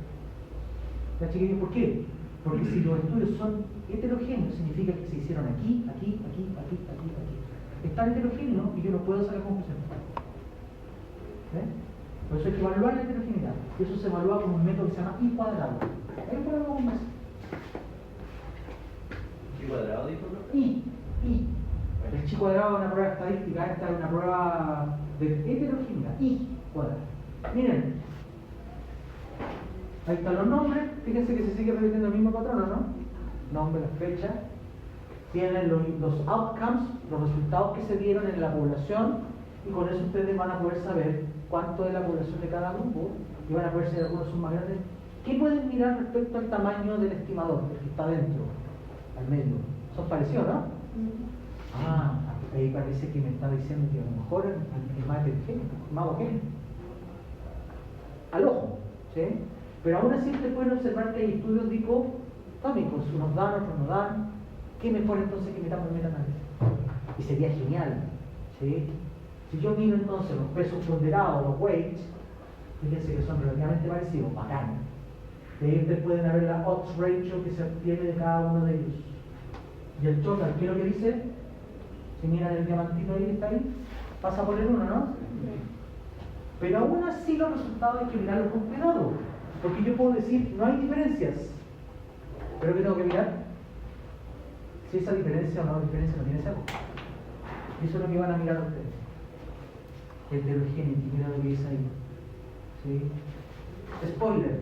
¿Ya, chiquillos? ¿Por qué? Porque si los estudios son heterogéneos, significa que se hicieron aquí, aquí, aquí, aquí, aquí, aquí. Es tan heterogéneo que yo no puedo sacar conclusiones. Por eso hay que evaluar la heterogeneidad. Y eso se evalúa con un método que se llama I cuadrado. Ahí lo vemos más. ¿Y cuadrado dijo? I. El chi cuadrado es una prueba estadística, esta es una prueba de heterogeneidad. I cuadrado. Miren. Ahí están los nombres. Fíjense que se sigue repitiendo el mismo patrón, ¿no? Nombre, fecha. Tienen los outcomes, los resultados que se dieron en la población, y con eso ustedes van a poder saber cuánto es la población de cada grupo, y van a poder saber algunos son más grandes. ¿Qué pueden mirar respecto al tamaño del estimador, el que está dentro, al medio? Son parecidos, ¿no? Ah, ahí parece que me está diciendo que a lo mejor es más heterogéneo, más homogéneo. Al ojo, ¿sí? Pero aún así ustedes pueden observar que hay estudios dicotómicos, unos dan, otros no dan. ¿Qué mejor entonces que metamos en metaanálisis? Y sería genial, ¿sí? Si yo miro entonces los pesos ponderados, los weights, fíjense que son relativamente parecidos, bacán. De ahí ustedes pueden ver la odds ratio que se obtiene de cada uno de ellos. Y el total, ¿qué es lo que dice? Si miran el diamantito ahí que está ahí, pasa por el 1, ¿no? Pero aún así los resultados hay que mirarlos con cuidado. Porque yo puedo decir, no hay diferencias. ¿Pero qué tengo que mirar? Si esa diferencia o no diferencia no tiene sentido. Y eso es lo que van a mirar ustedes. Heterogeneity, mira lo que dice ahí. ¿Sí? Spoiler.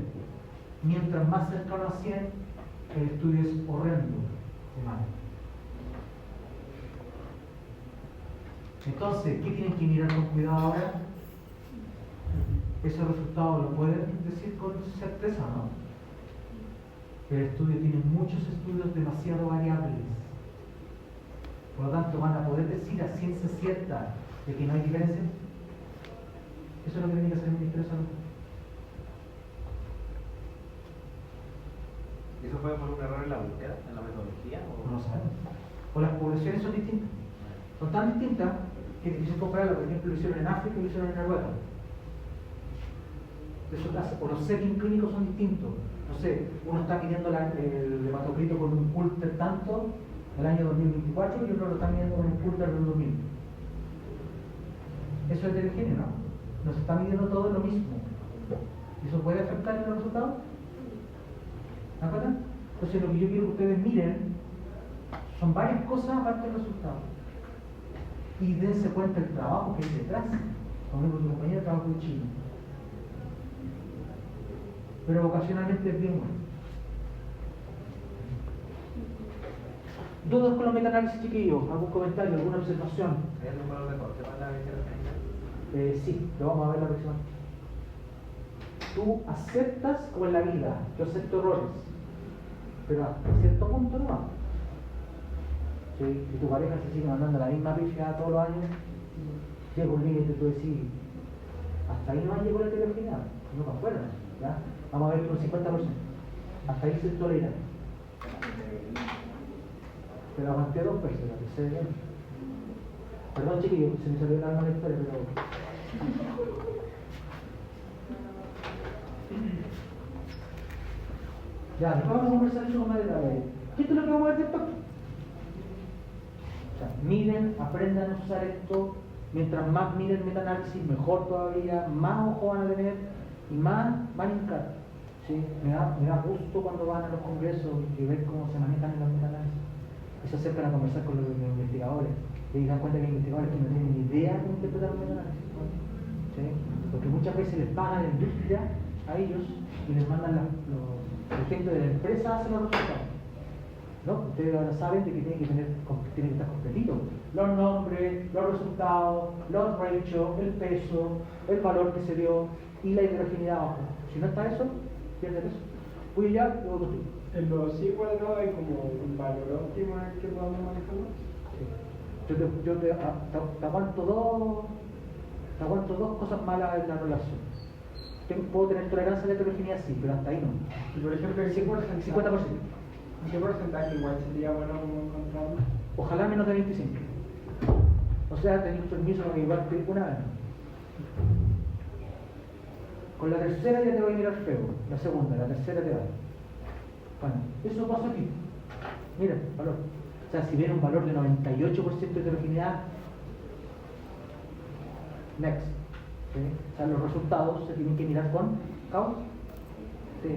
Mientras más cercano a 100, el estudio es horrendo de malo. Entonces, ¿qué tienen que mirar con cuidado ahora? Esos resultados lo pueden decir con certeza, ¿no? El estudio tiene muchos estudios demasiado variables. Por lo tanto, van a poder decir a ciencia cierta de que no hay diferencia. Eso es lo que tiene que hacer el Ministerio de Salud. ¿Y eso fue por un error en la búsqueda, en la metodología? No lo sabemos. O las poblaciones son distintas. Son tan distintas que es difícil compararlas. Por ejemplo, lo hicieron en África y lo hicieron en Noruega. Eso pasa. O los settings clínicos son distintos. No sé, uno está midiendo el hematocrito con un Coulter tanto el año 2024 y otro lo está midiendo con un Coulter del 2000. Eso es heterogéneo, ¿no? Nos está midiendo todo lo mismo. ¿Eso puede afectar en los resultados? ¿De acuerdo? Entonces lo que yo quiero que ustedes miren son varias cosas aparte del resultado. Y dense cuenta del trabajo que hay detrás. Como digo, tu compañero trabaja en Chile. Pero ocasionalmente es bien bueno. ¿Dudas con los metaanálisis, chiquillos? ¿Algún comentario, alguna observación? ¿Es el número de corte para la heterogeneidad? Sí, lo vamos a ver la próxima. Tú aceptas como en la vida, yo acepto errores, pero a cierto punto no. ¿Sí? Si tu pareja se sigue mandando la misma pifia todos los años, llega un límite, tú decís, hasta ahí no llegó la heterogeneidad, no para afuera, ¿ya? Vamos a ver con un 50%. Hasta ahí se tolera. Pero aguanté 2 veces, la tercera vez. Perdón, chiquillos, se me salió la mala historia, pero... Ya, después vamos a conversar eso con más detalle. Esto es lo que vamos a ver después. O sea, miren, aprendan a usar esto. Mientras más miren metaanálisis, mejor todavía, más ojo van a tener y más van a hincar. ¿Sí? Me da gusto cuando van a los congresos y ver cómo se manejan en los metaanálisis. Y se acercan a conversar con los investigadores. Y se dan cuenta que hay investigadores que no tienen ni idea de cómo interpretar un metaanálisis. ¿Sí? Porque muchas veces les pagan la industria a ellos y les mandan el gente de la empresa hace los resultados. ¿No? Ustedes ahora saben de que tienen que estar completitos. Los nombres, los resultados, los ratios, el peso, el valor que se dio y la heterogeneidad abajo. Si no está eso, pierde peso. Voy ya, luego tú. En los cuadrados hay como un valor óptimo en el que podamos manejarlo. Sí. Yo te aguanto dos cosas malas en la relación. Puedo tener tolerancia a la heterogeneidad, sí, pero hasta ahí no. Y por ejemplo, ¿en qué 50%. ¿En qué porcentaje igual sería bueno como encontrarlo? Ojalá menos de 25. O sea, tenéis permiso para llevarte una vez. Con la tercera ya te voy a mirar feo. La segunda, la tercera te va. Bueno, eso pasa aquí. Mira, valor. O sea, si viene un valor de 98% de heterogeneidad, next. ¿Sí? O sea, los resultados se tienen que mirar con caos. Sí.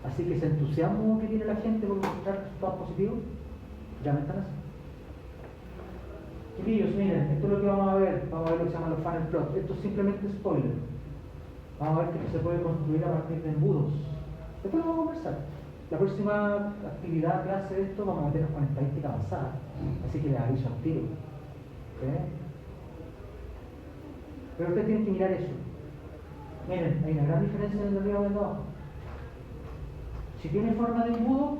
Así que ese entusiasmo que tiene la gente por encontrar resultados positivos, ya me están así. Chiquillos, miren, esto es lo que vamos a ver lo que se llama los funnel plots. Esto es simplemente spoiler. Vamos a ver que se puede construir a partir de embudos. Después vamos a conversar. La próxima actividad, clase de esto, vamos a meternos con estadística avanzada. Así que les aviso al tiro. Pero ustedes tienen que mirar eso. Miren, hay una gran diferencia entre el arriba y el de abajo. Si tiene forma de embudo,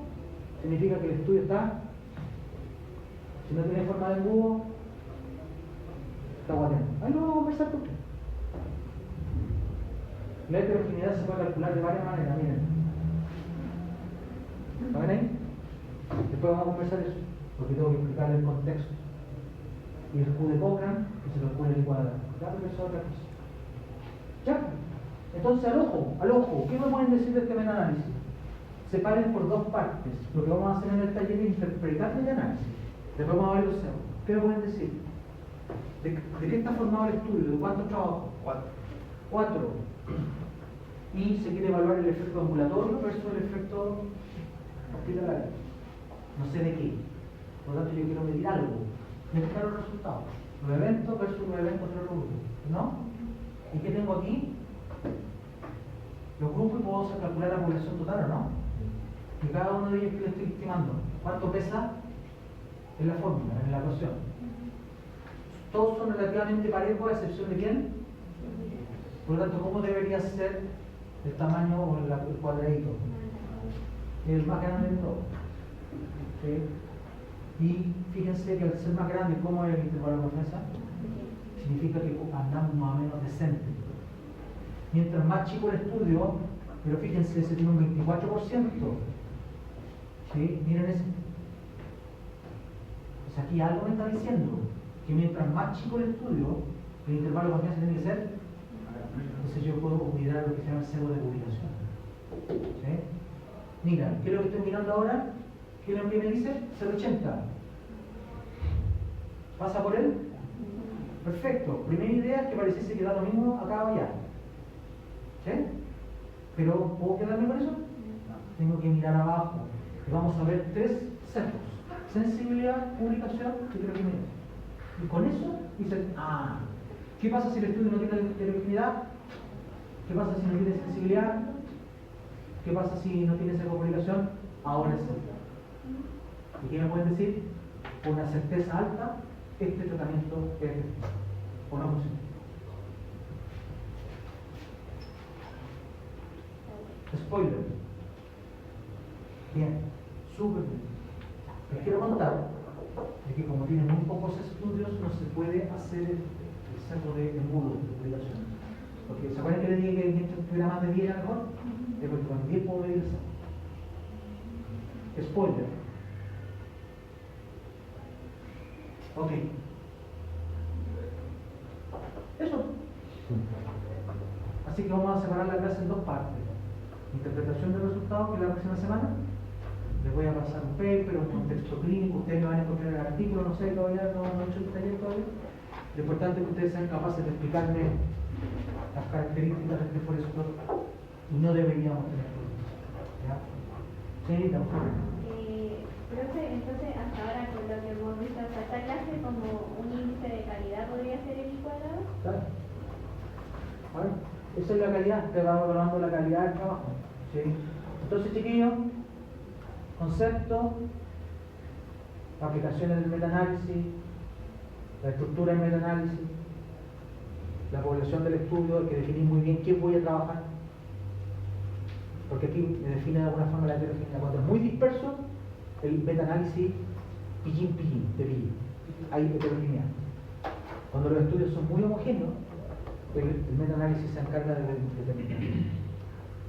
significa que el estudio está. Si no tiene forma de embudo, está guateando. Ahí lo vamos a conversar con usted. La heterogeneidad se puede calcular de varias maneras, miren. ¿Lo ven ahí? Después vamos a conversar eso, porque tengo que explicarle el contexto. Y el Q de Cochrane, que se calcula el cuadrado. Ya, pero eso es otra cosa. Ya. Entonces, al ojo, ¿qué me pueden decir de este metaanálisis? Separen por dos partes. Lo que vamos a hacer en el taller es interpretar el análisis. Después vamos a ver los CEOs. ¿Qué me pueden decir? ¿De qué está formado el estudio? ¿De cuántos trabajos? 4. Y se quiere evaluar el efecto ambulatorio versus el efecto hospitalario. No sé de qué. Por lo tanto, yo quiero medir algo. Mezclar los resultados. Los eventos versus los eventos de los grupos. ¿No? ¿Y qué tengo aquí? Los grupos, y puedo calcular la población total, ¿o no? Y cada uno de ellos que le estoy estimando. ¿Cuánto pesa? En la fórmula, en la ecuación. Todos son relativamente parejos, a excepción de quién. Por lo tanto, ¿cómo debería ser el tamaño o el cuadradito? El más grande de todos. ¿Sí? Y fíjense que al ser más grande, ¿cómo es el intervalo de confianza? Significa que andamos más o menos decente. Mientras más chico el estudio, pero fíjense, ese tiene un 24%. ¿Sí? Miren ese. O sea, aquí algo me está diciendo que mientras más chico el estudio, el intervalo de confianza tiene que ser. Entonces yo puedo mirar lo que se llama el sesgo de publicación. ¿Sí? Mira, ¿qué es lo que estoy mirando ahora? ¿Qué es lo que me dice? 0,80. ¿Pasa por él? Perfecto. Primera idea es que pareciese que da lo mismo acá o allá. ¿Sí? Pero ¿puedo quedarme con eso? Tengo que mirar abajo. Y vamos a ver 3 sesgos. Sensibilidad, publicación y heterogeneidad. Y con eso dicen, ¿qué pasa si el estudio no tiene heterogeneidad? ¿Qué pasa si no tiene sensibilidad? ¿Qué pasa si no tiene sesgo de publicación? Ahora es certeza. ¿Y qué me pueden decir? Con una certeza alta, este tratamiento es efectivo. ¿O no funciona? Spoiler. Bien, súper bien. Les quiero contar de que como tienen muy pocos estudios, no se puede hacer el sesgo de embudo de publicación. Porque ¿se acuerdan que les dije que mientras tuviera más de 10 era mejor? Es porque con 10 puedo medir el sesgo. Spoiler. Ok. Eso. Así que vamos a separar la clase en 2 partes. Interpretación de resultados, que es la próxima semana. Les voy a pasar un paper, un contexto clínico, ustedes me van a encontrar el artículo, no sé, todavía no he hecho el taller todavía. Lo importante es que ustedes sean capaces de explicarme las características de este forestor y no deberíamos tener problemas. ¿Ya? Señorita, por favor. Profe, entonces hasta ahora con lo que hemos visto hasta esta clase, como un índice de calidad podría ser el I cuadrado. ¿Claro? Bueno, esa es la calidad, te vamos evaluando la calidad del trabajo. ¿Sí? Entonces, chiquillos, concepto, aplicaciones del metaanálisis, la estructura del metaanálisis, la población del estudio, hay que definir muy bien quién voy a trabajar, porque aquí me define de alguna forma la heterogeneidad. Cuando es muy disperso, el metaanálisis pillín, de pillín, hay heterogeneidad. Cuando los estudios son muy homogéneos, el metaanálisis se encarga de determinar.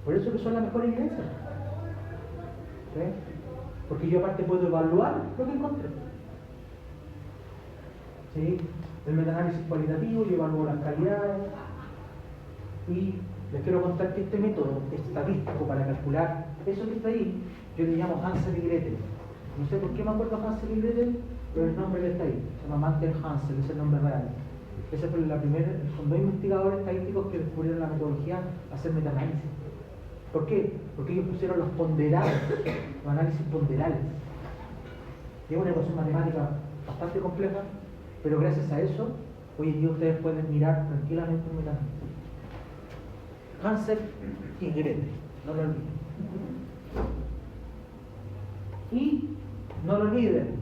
Por eso que son las mejores evidencias. ¿Sí? Porque yo aparte puedo evaluar lo que encontré. ¿Sí? El metaanálisis cualitativo, yo evalúo las calidades. Y les quiero contar que este método estadístico para calcular eso que está ahí Yo le llamo Hansel y Gretel. No sé por qué me acuerdo de Hansel y Gretel, pero el nombre que está ahí. Se llama Mantel Hansel, es el nombre real. Ese fue son dos investigadores estadísticos que descubrieron la metodología de hacer metaanálisis. ¿Por qué? Porque ellos pusieron los ponderados, los análisis ponderales. Es una ecuación matemática bastante compleja, pero gracias a eso, hoy en día ustedes pueden mirar tranquilamente un metaanálisis. Hansel y Gretel, no lo olviden. Y no lo olviden,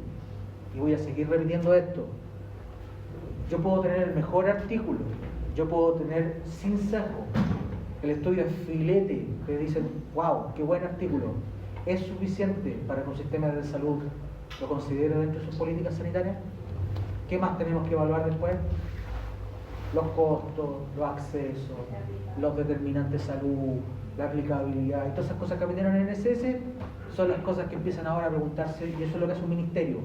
y voy a seguir repitiendo esto, yo puedo tener el mejor artículo, yo puedo tener sin sesgo el estudio de filete que dicen, wow, qué buen artículo, ¿es suficiente para que un sistema de salud lo considere dentro de sus políticas sanitarias? ¿Qué más tenemos que evaluar después? Los costos, los accesos, los determinantes de salud, la aplicabilidad y todas esas cosas que aprendieron en NSS son las cosas que empiezan ahora a preguntarse, y eso es lo que hace un ministerio.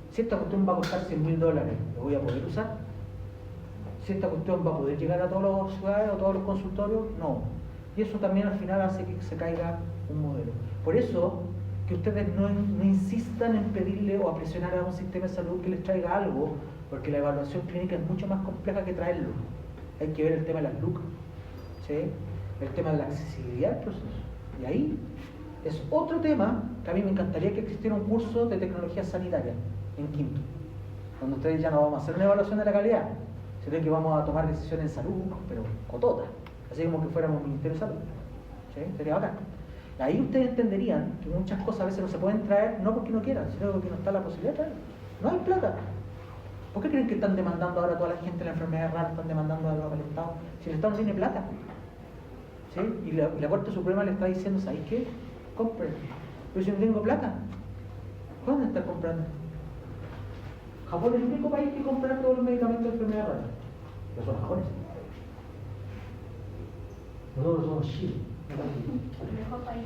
Si esta cuestión va a costar $100.000, ¿lo voy a poder usar? Si esta cuestión va a poder llegar a todos los ciudadanos, a todos los consultorios, no. Y eso también al final hace que se caiga un modelo. Por eso, que ustedes no insistan en pedirle o a presionar a un sistema de salud que les traiga algo, porque la evaluación clínica es mucho más compleja que traerlo. Hay que ver el tema de las lucas, ¿sí? El tema de la accesibilidad del proceso. Y ahí es otro tema que a mí me encantaría que existiera un curso de tecnología sanitaria en quinto, donde ustedes ya no vamos a hacer una evaluación de la calidad, sino que vamos a tomar decisiones en salud, pero cototas, así como que fuéramos un Ministerio de Salud. ¿Sí? Sería bacán. Ahí ustedes entenderían que muchas cosas a veces no se pueden traer, no porque no quieran, sino porque no está la posibilidad de traer. No hay plata. ¿Por qué creen que están demandando ahora a toda la gente la enfermedad rara, están demandando al Estado? Si el Estado no tiene plata. ¿Sí? Y la Corte Suprema le está diciendo, ¿sabéis qué? Compren. Pero si no tengo plata, ¿dónde están comprando? Japón es el único país que compra todos los medicamentos de enfermedad rara. Pero son los japoneses. Nosotros somos Chile. El mejor país.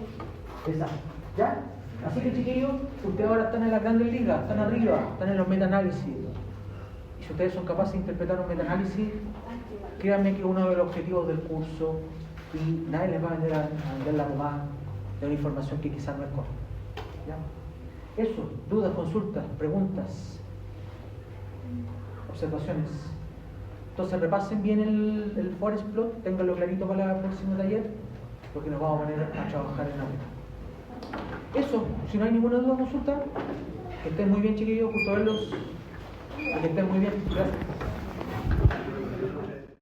Exacto. ¿Ya? Así que chiquillos, ustedes ahora están en las grandes ligas, están arriba, están en los metaanálisis. Y si ustedes son capaces de interpretar un metaanálisis, créanme que uno de los objetivos del curso, y nadie les va a vender la pomada de una información que quizás no es correcta. ¿Ya? Eso, dudas, consultas, preguntas, observaciones. Entonces repasen bien el forest plot, ténganlo clarito para el próximo taller, porque nos vamos a poner a trabajar en aula. Eso, si no hay ninguna duda o consulta, que estén muy bien chiquillos, gusto verlos, y que estén muy bien. Gracias.